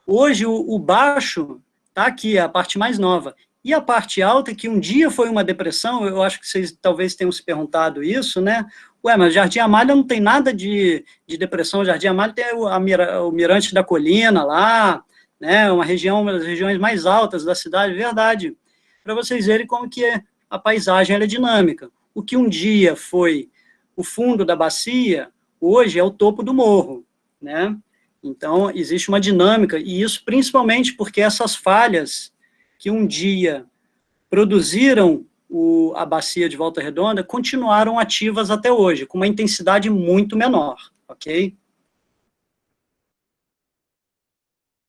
Speaker 2: Hoje o baixo está aqui, a parte mais nova, e a parte alta, que um dia foi uma depressão, eu acho que vocês talvez tenham se perguntado isso, né? Ué, mas Jardim Amália não tem nada de depressão, Jardim Amália tem o Mirante da Colina lá, né? Uma das regiões mais altas da cidade, verdade, para vocês verem como que a paisagem ela é dinâmica. O que um dia foi o fundo da bacia, hoje é o topo do morro, né? Então, existe uma dinâmica, e isso principalmente porque essas falhas que um dia produziram a bacia de Volta Redonda continuaram ativas até hoje, com uma intensidade muito menor, ok?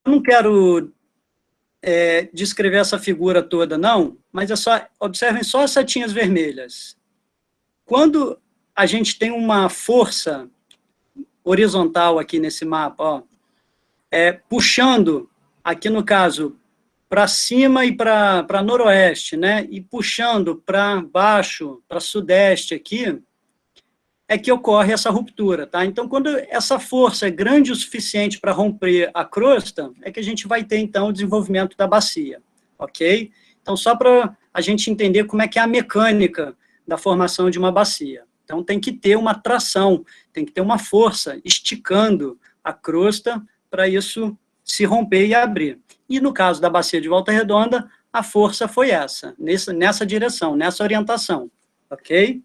Speaker 2: Eu não quero descrever essa figura toda, não, mas observem só as setinhas vermelhas. Quando a gente tem uma força horizontal aqui nesse mapa, ó, puxando, aqui no caso, para cima e para noroeste, né, e puxando para baixo, para sudeste aqui, é que ocorre essa ruptura, tá? Então, quando essa força é grande o suficiente para romper a crosta, é que a gente vai ter, então, o desenvolvimento da bacia, ok? Então, só para a gente entender como é que é a mecânica da formação de uma bacia. Então, tem que ter uma tração, tem que ter uma força esticando a crosta para isso se romper e abrir. E no caso da bacia de Volta Redonda, a força foi nessa direção, nessa orientação, ok?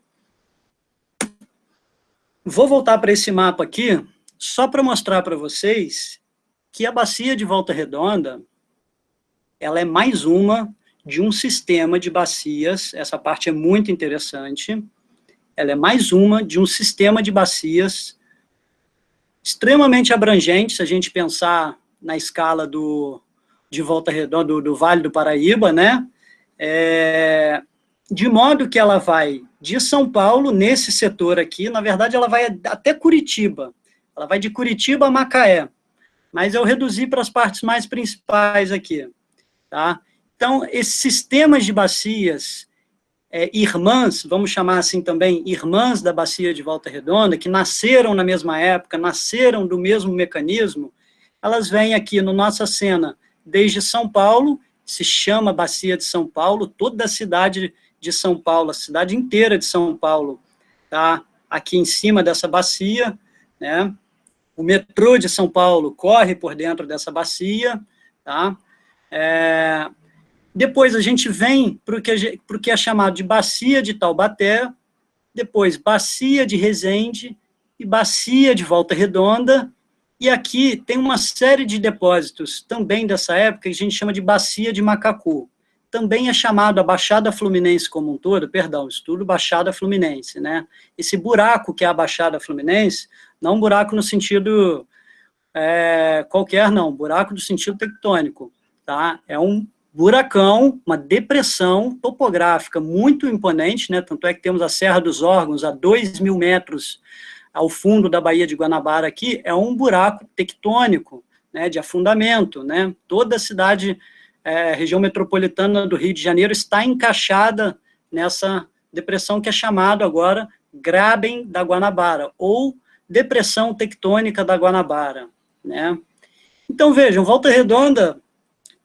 Speaker 2: Vou voltar para esse mapa aqui, só para mostrar para vocês que a bacia de Volta Redonda, ela é mais uma de um sistema de bacias, essa parte é muito interessante, ela é mais uma de um sistema de bacias extremamente abrangente, se a gente pensar na escala de Volta Redonda, do Vale do Paraíba, né? De modo que ela vai de São Paulo, nesse setor aqui, na verdade ela vai até Curitiba, ela vai de Curitiba a Macaé, mas eu reduzi para as partes mais principais aqui, tá? Então, esses sistemas de bacias, irmãs, vamos chamar assim também, irmãs da bacia de Volta Redonda, que nasceram na mesma época, nasceram do mesmo mecanismo, elas vêm aqui na nossa cena desde São Paulo, se chama Bacia de São Paulo, toda a cidade de São Paulo, a cidade inteira de São Paulo está aqui em cima dessa bacia, né? O metrô de São Paulo corre por dentro dessa bacia, tá? Depois a gente vem para o que é chamado de Bacia de Taubaté, depois Bacia de Resende e Bacia de Volta Redonda, e aqui tem uma série de depósitos também dessa época que a gente chama de Bacia de Macacu. Também é chamado a Baixada Fluminense como um todo, perdão, estudo Baixada Fluminense, né? Esse buraco que é a Baixada Fluminense, não um buraco no sentido qualquer, não, buraco do sentido tectônico, tá? É um buracão, uma depressão topográfica muito imponente, né? Tanto é que temos a Serra dos Órgãos a 2.000 metros ao fundo da Baía de Guanabara aqui, é um buraco tectônico, né, de afundamento, né? Toda a cidade, região metropolitana do Rio de Janeiro está encaixada nessa depressão que é chamado agora Graben da Guanabara, ou depressão tectônica da Guanabara, né? Então, vejam, Volta Redonda,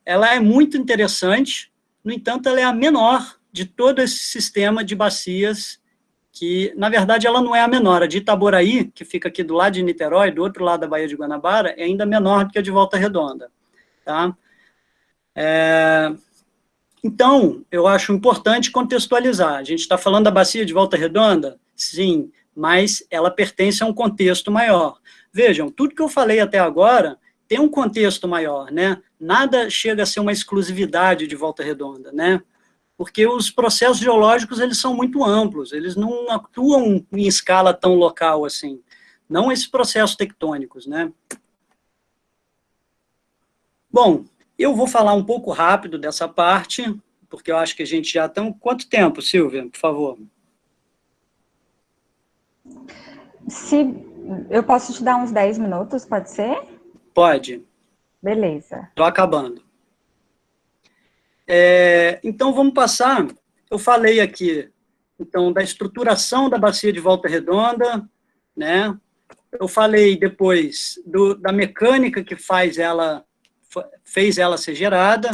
Speaker 2: ela é muito interessante, no entanto, ela é a menor de todo esse sistema de bacias, que, na verdade, ela não é a menor. A de Itaboraí, que fica aqui do lado de Niterói, do outro lado da Baía de Guanabara, é ainda menor do que a de Volta Redonda, tá? Então, eu acho importante contextualizar. A gente está falando da bacia de Volta Redonda? Sim, mas ela pertence a um contexto maior. Vejam, tudo que eu falei até agora tem um contexto maior, né? Nada chega a ser uma exclusividade de Volta Redonda, né? Porque os processos geológicos, eles são muito amplos, eles não atuam em escala tão local assim, não esses processos tectônicos, né? Bom, eu vou falar um pouco rápido dessa parte, porque eu acho que a gente já está... Quanto tempo, Silvia, por favor?
Speaker 1: Eu posso te dar uns 10 minutos, pode ser?
Speaker 2: Pode.
Speaker 1: Beleza.
Speaker 2: Estou acabando. Então, vamos passar... Eu falei aqui, então, da estruturação da bacia de Volta Redonda, né? Eu falei depois da mecânica que fez ela ser gerada.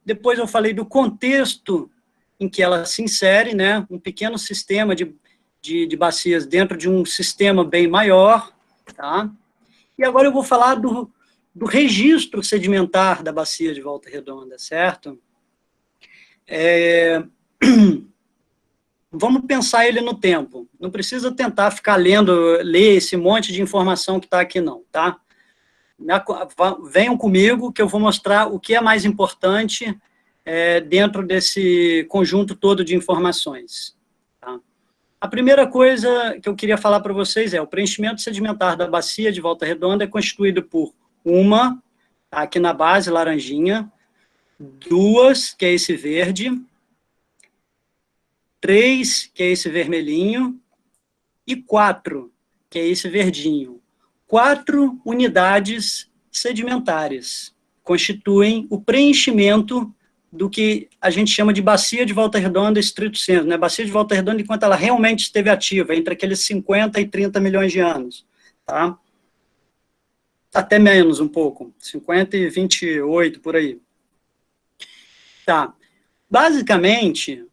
Speaker 2: Depois eu falei do contexto em que ela se insere, né? Um pequeno sistema de bacias dentro de um sistema bem maior, tá? E agora eu vou falar do registro sedimentar da bacia de Volta Redonda, certo? Vamos pensar ele no tempo. Não precisa tentar ficar ler esse monte de informação que está aqui, não, tá? Venham comigo que eu vou mostrar o que é mais importante dentro desse conjunto todo de informações. Tá? A primeira coisa que eu queria falar para vocês o preenchimento sedimentar da bacia de Volta Redonda é constituído por tá aqui na base, laranjinha, 2, que é esse verde, 3, que é esse vermelhinho, e 4, que é esse verdinho. 4 unidades sedimentares constituem o preenchimento do que a gente chama de bacia de Volta Redonda estrito sensu, né? Bacia de Volta Redonda enquanto ela realmente esteve ativa, entre aqueles 50 e 30 milhões de anos, tá? Até menos um pouco, 50 e 28, por aí. Tá. Basicamente,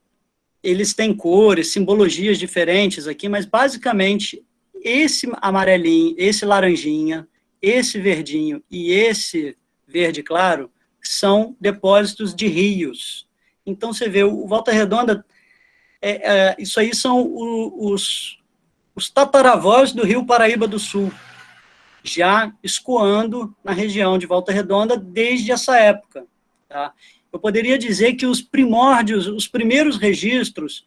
Speaker 2: eles têm cores, simbologias diferentes aqui, mas basicamente esse amarelinho, esse laranjinha, esse verdinho e esse verde claro são depósitos de rios. Então, você vê, o Volta Redonda, isso aí são os tataravós do Rio Paraíba do Sul, já escoando na região de Volta Redonda desde essa época. Tá? Eu poderia dizer que os primórdios, os primeiros registros,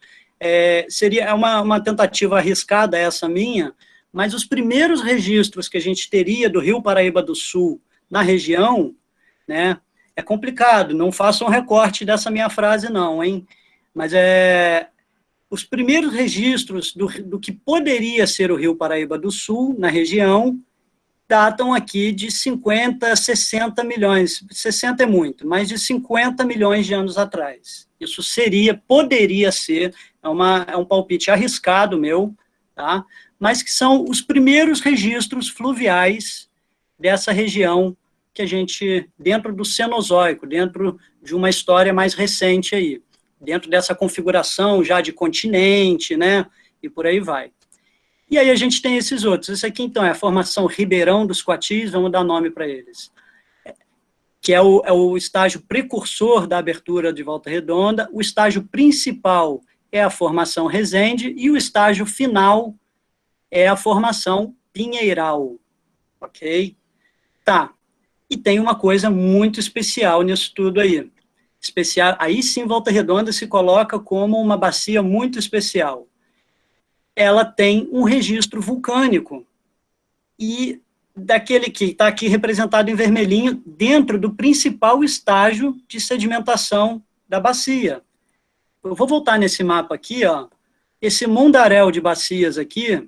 Speaker 2: seria uma tentativa arriscada essa minha, mas os primeiros registros que a gente teria do Rio Paraíba do Sul na região, né, é complicado, não façam um recorte dessa minha frase não, hein? Mas os primeiros registros do que poderia ser o Rio Paraíba do Sul na região datam aqui de 50, 60 milhões, 60 é muito, mas de 50 milhões de anos atrás. Isso poderia ser, um palpite arriscado meu, tá? Mas que são os primeiros registros fluviais dessa região que a gente, dentro do Cenozoico, dentro de uma história mais recente aí, dentro dessa configuração já de continente, né, e por aí vai. E aí a gente tem esses outros. Esse aqui, então, é a formação Ribeirão dos Coatis, vamos dar nome para eles, que é o estágio precursor da abertura de Volta Redonda. O estágio principal é a formação Resende, e o estágio final é a formação Pinheiral, ok? Tá, e tem uma coisa muito especial nisso tudo aí. Aí sim, Volta Redonda se coloca como uma bacia muito especial. Ela tem um registro vulcânico, e daquele que está aqui representado em vermelhinho, dentro do principal estágio de sedimentação da bacia. Eu vou voltar nesse mapa aqui, ó, esse mundaréu de bacias aqui,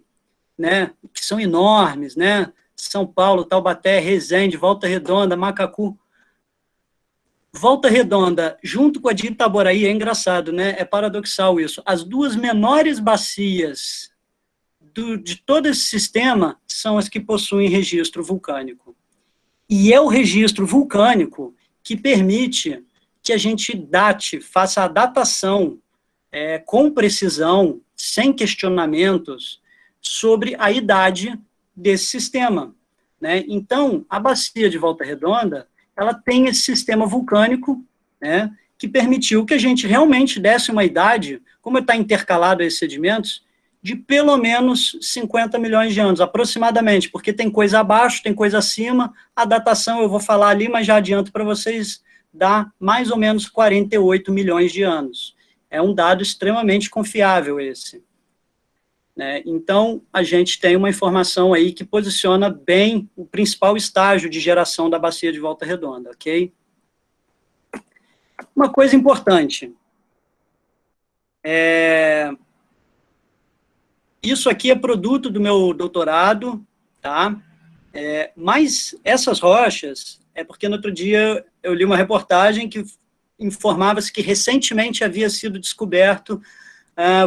Speaker 2: né, que são enormes, né, São Paulo, Taubaté, Resende, Volta Redonda, Macacu. Volta Redonda, junto com a de Itaboraí, é engraçado, né? É paradoxal isso. As duas menores bacias de todo esse sistema são as que possuem registro vulcânico. E é o registro vulcânico que permite que a gente faça a datação com precisão, sem questionamentos, sobre a idade desse sistema, né? Então, a bacia de Volta Redonda, ela tem esse sistema vulcânico, né, que permitiu que a gente realmente desse uma idade, como está intercalado a esses sedimentos, de pelo menos 50 milhões de anos, aproximadamente, porque tem coisa abaixo, tem coisa acima, a datação eu vou falar ali, mas já adianto para vocês, dá mais ou menos 48 milhões de anos. É um dado extremamente confiável esse. Né? Então, a gente tem uma informação aí que posiciona bem o principal estágio de geração da bacia de Volta Redonda, ok? Uma coisa importante, isso aqui é produto do meu doutorado, tá? Mas essas rochas, porque no outro dia eu li uma reportagem que informava-se que recentemente havia sido descoberto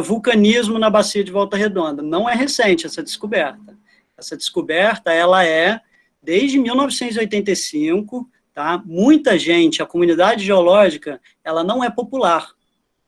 Speaker 2: vulcanismo na bacia de Volta Redonda. Não é recente essa descoberta. Essa descoberta, ela é desde 1985, tá? Muita gente, a comunidade geológica, ela não é popular,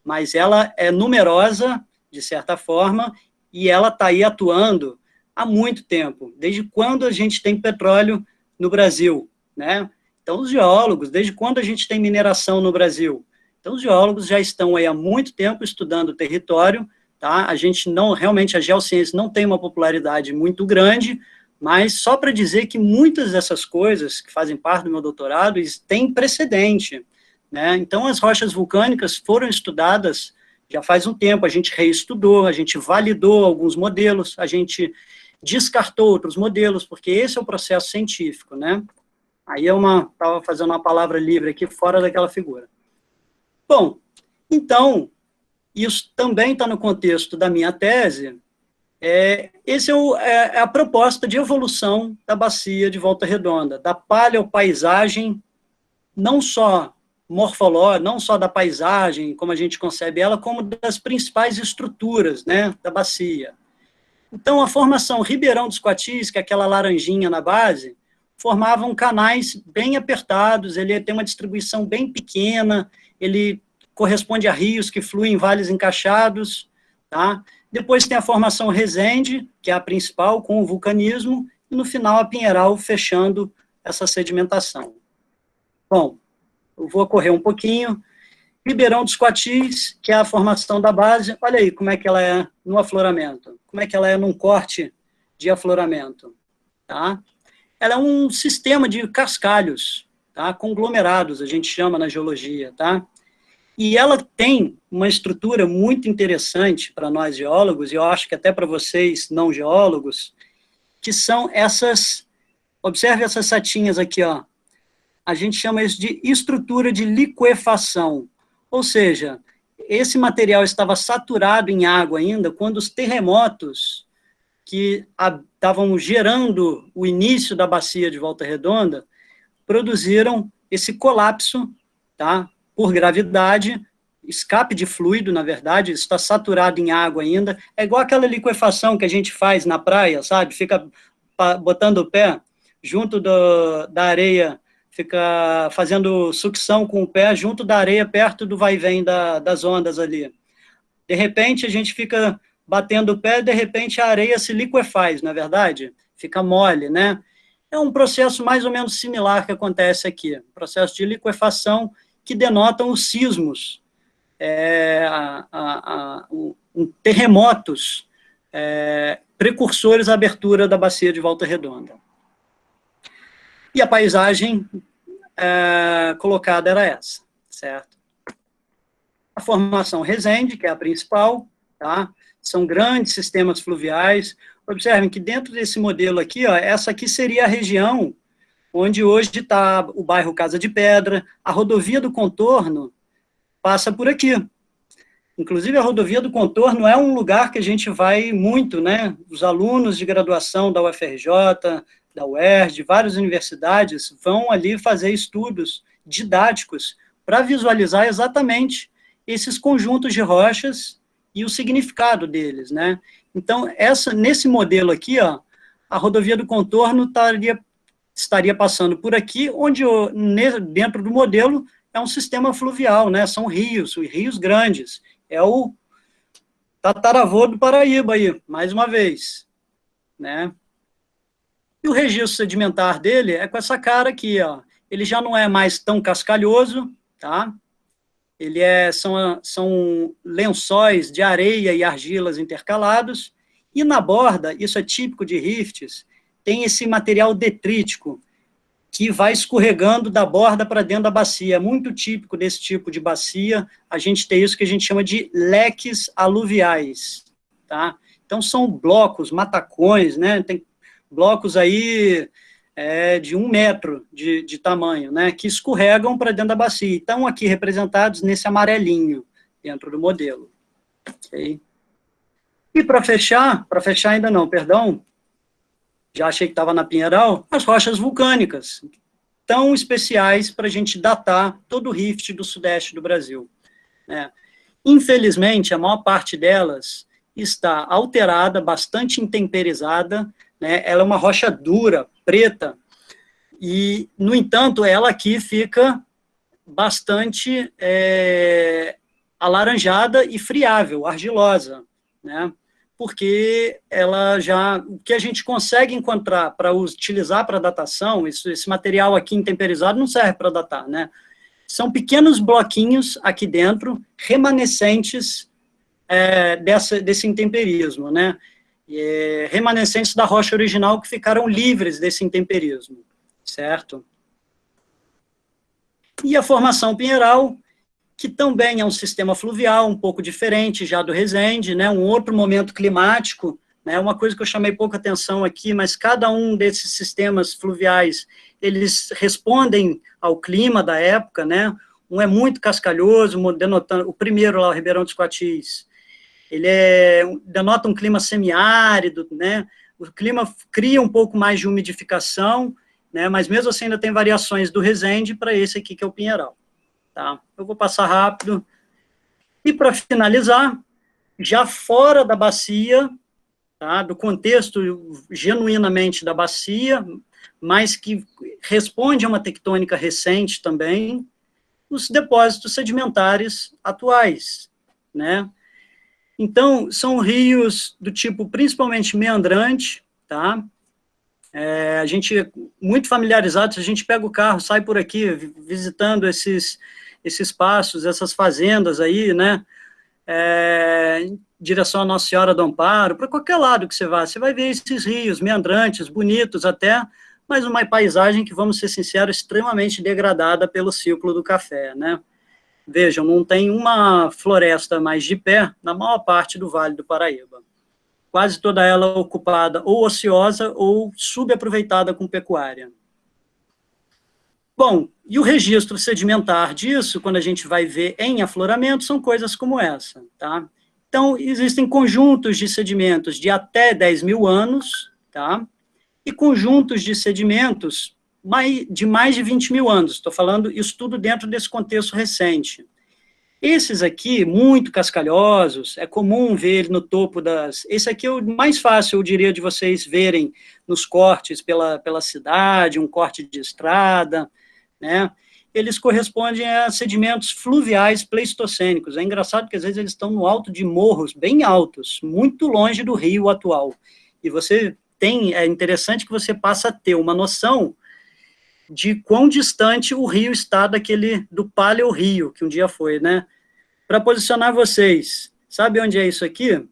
Speaker 2: mas ela é numerosa, de certa forma, e ela está aí atuando há muito tempo, desde quando a gente tem petróleo no Brasil, né? Então, os geólogos, desde quando a gente tem mineração no Brasil? Então, os geólogos já estão aí há muito tempo estudando o território, tá? A gente não, realmente, a geociência não tem uma popularidade muito grande, mas só para dizer que muitas dessas coisas que fazem parte do meu doutorado têm precedente, né? Então, as rochas vulcânicas foram estudadas já faz um tempo, a gente reestudou, a gente validou alguns modelos, a gente descartou outros modelos, porque esse é o processo científico, né? Aí estava fazendo uma palavra livre aqui, fora daquela figura. Bom, então, isso também está no contexto da minha tese, esse é a proposta de evolução da bacia de Volta Redonda, da paleopaisagem, não só morfológica, não só da paisagem, como a gente concebe ela, como das principais estruturas, né, da bacia. Então, a formação Ribeirão dos Coatis, que é aquela laranjinha na base, formavam canais bem apertados, ele tem uma distribuição bem pequena, ele corresponde a rios que fluem em vales encaixados, tá? Depois tem a formação Resende, que é a principal, com o vulcanismo, e no final a Pinheiral fechando essa sedimentação. Bom, eu vou correr um pouquinho. Ribeirão dos Coatis, que é a formação da base, olha aí como é que ela é no afloramento, como é que ela é num corte de afloramento, tá? Ela é um sistema de cascalhos, tá? Conglomerados, a gente chama na geologia, tá? E ela tem uma estrutura muito interessante para nós geólogos, e eu acho que até para vocês não geólogos, que são essas, observe essas setinhas aqui, ó, a gente chama isso de estrutura de liquefação, ou seja, esse material estava saturado em água ainda quando os terremotos que estavam gerando o início da bacia de Volta Redonda produziram esse colapso, tá, por gravidade, escape de fluido, na verdade, está saturado em água ainda, é igual aquela liquefação que a gente faz na praia, sabe, fica botando o pé junto da areia, fica fazendo sucção com o pé junto da areia, perto do vai-vem das ondas ali. De repente, a gente fica batendo o pé, de repente a areia se liquefaz, não é verdade? Fica mole, né? É um processo mais ou menos similar que acontece aqui, um processo de liquefação que denotam os sismos, terremotos, precursores à abertura da bacia de Volta Redonda. E a paisagem colocada era essa, certo? A formação Resende, que é a principal, tá? São grandes sistemas fluviais. Observem que dentro desse modelo aqui, ó, essa aqui seria a região onde hoje está o bairro Casa de Pedra, a rodovia do Contorno passa por aqui. Inclusive, a rodovia do Contorno é um lugar que a gente vai muito, né? Os alunos de graduação da UFRJ, da UERJ, de várias universidades, vão ali fazer estudos didáticos para visualizar exatamente esses conjuntos de rochas e o significado deles, né? Então, nesse modelo aqui, ó, a rodovia do Contorno estaria passando por aqui, onde dentro do modelo é um sistema fluvial, né? São rios grandes. É o tataravô do Paraíba aí, mais uma vez, né? E o registro sedimentar dele é com essa cara aqui, ó. Ele já não é mais tão cascalhoso, tá? Ele são lençóis de areia e argilas intercalados, E na borda, isso é típico de rifts, tem esse material detrítico, que vai escorregando da borda para dentro da bacia. É muito típico desse tipo de bacia, a gente tem isso que a gente chama de leques aluviais, tá? Então, são blocos, matacões, né? Tem blocos aí de 1 metro de tamanho, né? Que escorregam para dentro da bacia. Estão aqui representados nesse amarelinho, dentro do modelo. Okay? E para fechar ainda não, perdão, já achei que estava na Pinheiral, as rochas vulcânicas, tão especiais para a gente datar todo o rift do sudeste do Brasil. Né? Infelizmente, a maior parte delas está alterada, bastante intemperizada, né? Ela é uma rocha dura, preta, e, no entanto, ela aqui fica bastante alaranjada e friável, argilosa, né? Porque ela já, o que a gente consegue encontrar para utilizar para datação, esse material aqui intemperizado não serve para datar, né? São pequenos bloquinhos aqui dentro, remanescentes desse intemperismo, né? Remanescentes da rocha original que ficaram livres desse intemperismo, certo? E a formação pinheiral, que também é um sistema fluvial um pouco diferente já do Resende, né, um outro momento climático, né, uma coisa que eu chamei pouca atenção aqui, mas cada um desses sistemas fluviais, eles respondem ao clima da época, né, um é muito cascalhoso, denotando, o primeiro lá, o Ribeirão dos Coatis, ele denota um clima semiárido, né, o clima cria um pouco mais de umidificação, né, mas mesmo assim ainda tem variações do Resende para esse aqui que é o Pinheiral. Tá? Eu vou passar rápido. E para finalizar, já fora da bacia, tá? Do contexto genuinamente da bacia, mas que responde a uma tectônica recente também, os depósitos sedimentares atuais, né? Então, são rios do tipo principalmente meandrante, tá? A gente é muito familiarizado, se a gente pega o carro, sai por aqui, visitando esses passos, essas fazendas aí, né, em direção a Nossa Senhora do Amparo, para qualquer lado que você vá, você vai ver esses rios meandrantes, bonitos até, mas uma paisagem que, vamos ser sinceros, extremamente degradada pelo ciclo do café, né. Vejam, não tem uma floresta mais de pé na maior parte do Vale do Paraíba. Quase toda ela ocupada ou ociosa ou subaproveitada com pecuária. Bom, e o registro sedimentar disso, quando a gente vai ver em afloramento, são coisas como essa, tá? Então, existem conjuntos de sedimentos de até 10 mil anos, tá? E conjuntos de sedimentos de mais de 20 mil anos. Estou falando isso tudo dentro desse contexto recente. Esses aqui, muito cascalhosos, é comum ver ele no topo das... Esse aqui é o mais fácil, eu diria, de vocês verem nos cortes pela cidade, um corte de estrada, né? Eles correspondem a sedimentos fluviais pleistocênicos. É engraçado que, às vezes, eles estão no alto de morros bem altos, muito longe do rio atual. E é interessante que você passa a ter uma noção de quão distante o rio está do Paleo-Rio, que um dia foi, né? Para posicionar vocês, sabe onde é isso aqui?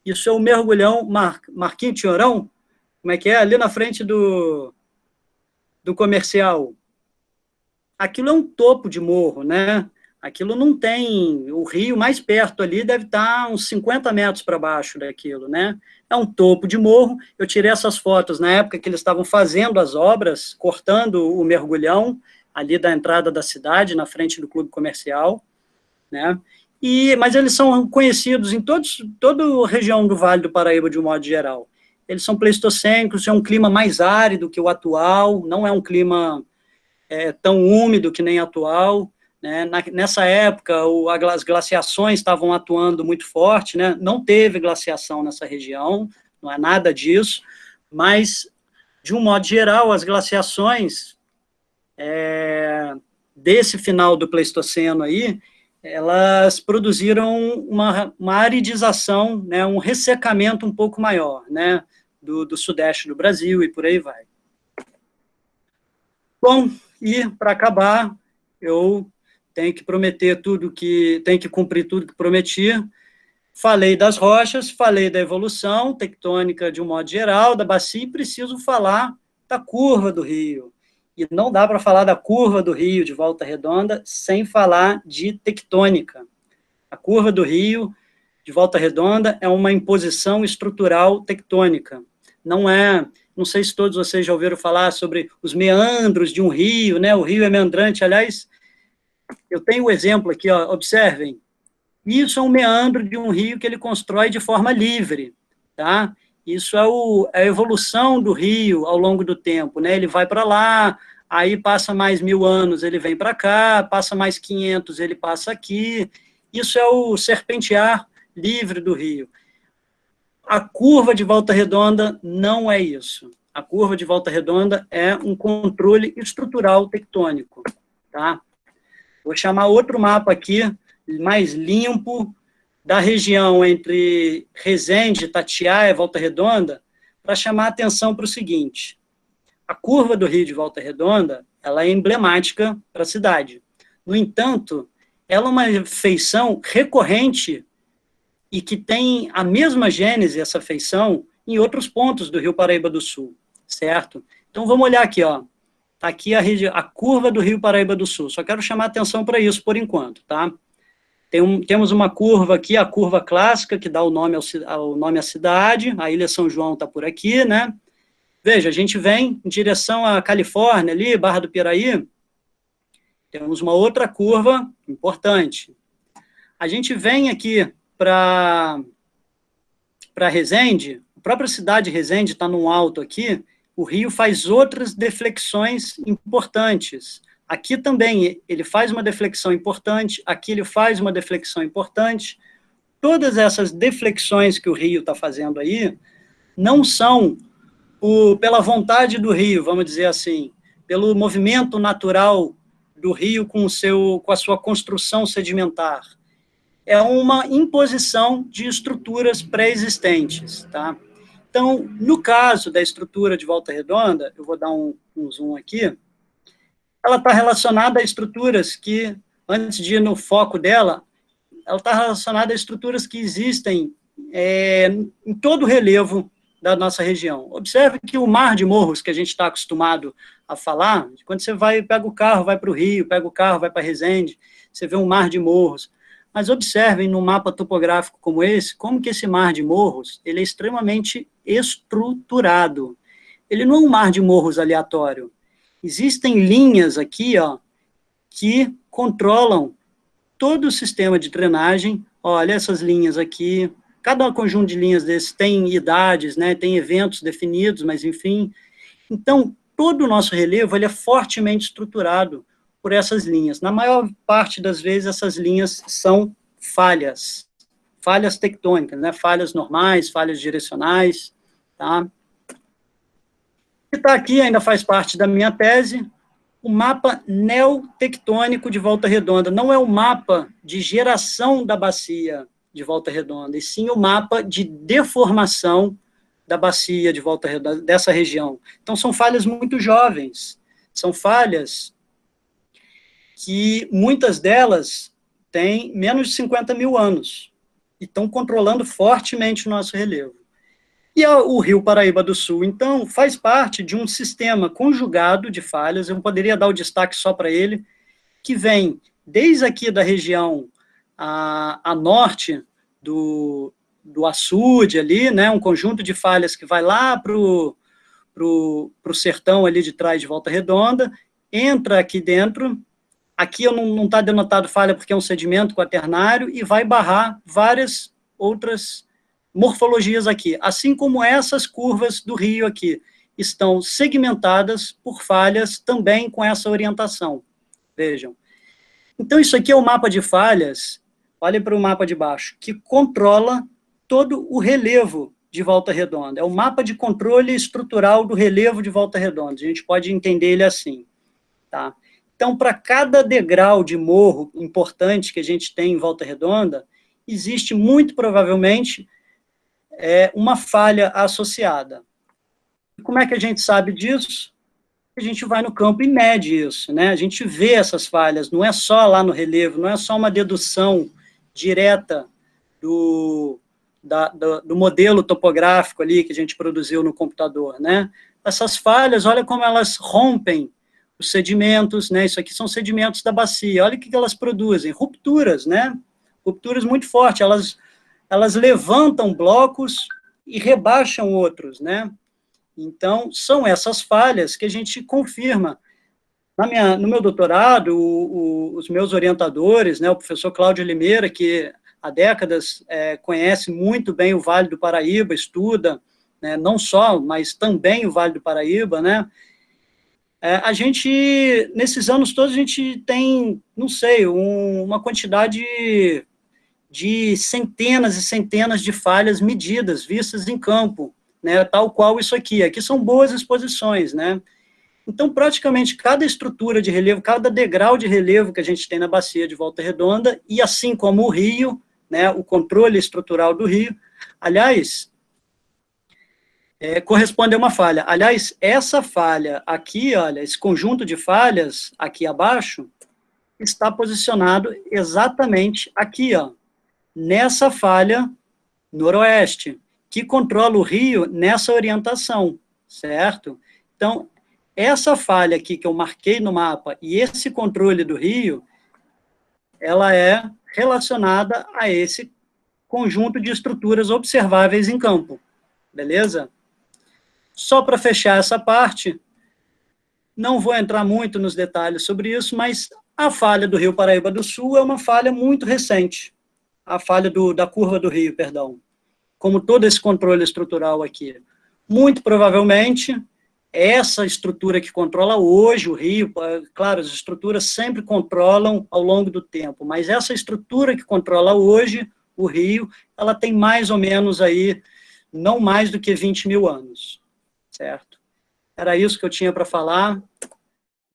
Speaker 2: Isso é o mergulhão Marquinho Tinhorão, como é que é? Ali na frente do comercial. Aquilo é um topo de morro, né? Aquilo não tem... O rio mais perto ali deve estar uns 50 metros para baixo daquilo, né? É um topo de morro. Eu tirei essas fotos na época que eles estavam fazendo as obras, cortando o mergulhão ali da entrada da cidade, na frente do clube comercial, né? Mas eles são conhecidos em toda a região do Vale do Paraíba, de um modo geral. Eles são pleistocênicos, é um clima mais árido que o atual, não é um clima tão úmido que nem atual, né? Nessa época, as glaciações estavam atuando muito forte, né? Não teve glaciação nessa região, não é nada disso, mas, de um modo geral, as glaciações desse final do Pleistoceno aí, elas produziram uma aridização, né, um ressecamento um pouco maior, né, do sudeste do Brasil e por aí vai. Bom, e para acabar, eu tenho que cumprir tudo que prometi. Falei das rochas, falei da evolução tectônica de um modo geral, da bacia, e preciso falar da curva do rio. E não dá para falar da curva do rio de Volta Redonda sem falar de tectônica. A curva do rio de Volta Redonda é uma imposição estrutural tectônica. Não sei se todos vocês já ouviram falar sobre os meandros de um rio, né? O rio é meandrante. Aliás, eu tenho um exemplo aqui, ó, observem. Isso é um meandro de um rio que ele constrói de forma livre, tá? Isso é a evolução do rio ao longo do tempo, né? Ele vai para lá, aí passa mais 1000 anos, ele vem para cá, passa mais 500, ele passa aqui. Isso é o serpentear livre do rio. A curva de Volta Redonda não é isso. A curva de Volta Redonda é um controle estrutural tectônico, tá? Vou chamar outro mapa aqui, mais limpo, da região entre Resende, Itatiaia e Volta Redonda, para chamar a atenção para o seguinte: a curva do rio de Volta Redonda, ela é emblemática para a cidade. No entanto, ela é uma feição recorrente e que tem a mesma gênese, essa feição, em outros pontos do Rio Paraíba do Sul, certo? Então, vamos olhar aqui, ó. Está aqui a curva do Rio Paraíba do Sul. Só quero chamar a atenção para isso por enquanto, tá? Temos uma curva aqui, a curva clássica, que dá o nome à cidade, a Ilha São João está por aqui, né? Veja, a gente vem em direção à Califórnia, ali, Barra do Piraí, temos uma outra curva importante. A gente vem aqui para Resende, a própria cidade de Resende está num alto aqui, o rio faz outras deflexões importantes. Aqui também ele faz uma deflexão importante, aqui ele faz uma deflexão importante. Todas essas deflexões que o rio está fazendo aí não são pela vontade do rio, vamos dizer assim, pelo movimento natural do rio com a sua construção sedimentar. É uma imposição de estruturas pré-existentes, tá? Então, no caso da estrutura de Volta Redonda, eu vou dar um zoom aqui, ela está relacionada a estruturas que, antes de ir no foco dela, ela está relacionada a estruturas que existem em todo o relevo da nossa região. Observe que o mar de morros que a gente está acostumado a falar, quando você pega o carro, vai para o Rio, pega o carro, vai para Resende, você vê um mar de morros. Mas observem num mapa topográfico como esse, como que esse mar de morros, ele é extremamente estruturado. Ele não é um mar de morros aleatório. Existem linhas aqui, ó, que controlam todo o sistema de drenagem. Olha essas linhas aqui. Cada conjunto de linhas desses tem idades, né, tem eventos definidos, mas enfim. Então, todo o nosso relevo ele é fortemente estruturado por essas linhas. Na maior parte das vezes, essas linhas são falhas tectônicas, né, falhas normais, falhas direcionais, tá? Que está aqui, ainda faz parte da minha tese, o mapa neotectônico de Volta Redonda. Não é o mapa de geração da bacia de Volta Redonda, e sim o mapa de deformação da bacia de Volta Redonda, dessa região. Então, são falhas muito jovens, são falhas que muitas delas têm menos de 50 mil anos, e estão controlando fortemente o nosso relevo. E o Rio Paraíba do Sul, então, faz parte de um sistema conjugado de falhas, eu poderia dar o destaque só para ele, que vem desde aqui da região a norte do açude ali, né, um conjunto de falhas que vai lá para o sertão ali de trás de Volta Redonda, entra aqui dentro, aqui eu não está denotado falha porque é um sedimento quaternário, e vai barrar várias outras morfologias aqui, assim como essas curvas do rio aqui, estão segmentadas por falhas também com essa orientação. Vejam. Então, isso aqui é o mapa de falhas, olhem para o mapa de baixo, que controla todo o relevo de Volta Redonda. É o mapa de controle estrutural do relevo de Volta Redonda. A gente pode entender ele assim, tá? Então, para cada degrau de morro importante que a gente tem em Volta Redonda, existe muito provavelmente uma falha associada. E como é que a gente sabe disso? A gente vai no campo e mede isso, né? A gente vê essas falhas, não é só lá no relevo, não é só uma dedução direta do modelo topográfico ali que a gente produziu no computador, né? Essas falhas, olha como elas rompem os sedimentos, né? Isso aqui são sedimentos da bacia, olha o que elas produzem, rupturas, né? Rupturas muito fortes, elas levantam blocos e rebaixam outros, né? Então, são essas falhas que a gente confirma. No meu doutorado, os meus orientadores, né, o professor Cláudio Limeira, que há décadas conhece muito bem o Vale do Paraíba, estuda, né, não só, mas também o Vale do Paraíba, né, a gente, nesses anos todos, a gente tem, não sei, uma quantidade de centenas e centenas de falhas medidas, vistas em campo, né, tal qual isso aqui. Aqui são boas exposições, né. Então, praticamente, cada estrutura de relevo, cada degrau de relevo que a gente tem na bacia de Volta Redonda, e assim como o rio, né, o controle estrutural do rio, aliás, corresponde a uma falha. Aliás, essa falha aqui, olha, esse conjunto de falhas aqui abaixo, está posicionado exatamente aqui, ó, nessa falha noroeste, que controla o rio nessa orientação, certo? Então, essa falha aqui que eu marquei no mapa e esse controle do rio, ela é relacionada a esse conjunto de estruturas observáveis em campo, beleza? Só para fechar essa parte, não vou entrar muito nos detalhes sobre isso, mas a falha do Rio Paraíba do Sul é uma falha muito recente, a falha da curva do rio, perdão, como todo esse controle estrutural aqui. Muito provavelmente, essa estrutura que controla hoje o rio, claro, as estruturas sempre controlam ao longo do tempo, mas essa estrutura que controla hoje o rio, ela tem mais ou menos aí, não mais do que 20 mil anos, certo? Era isso que eu tinha para falar.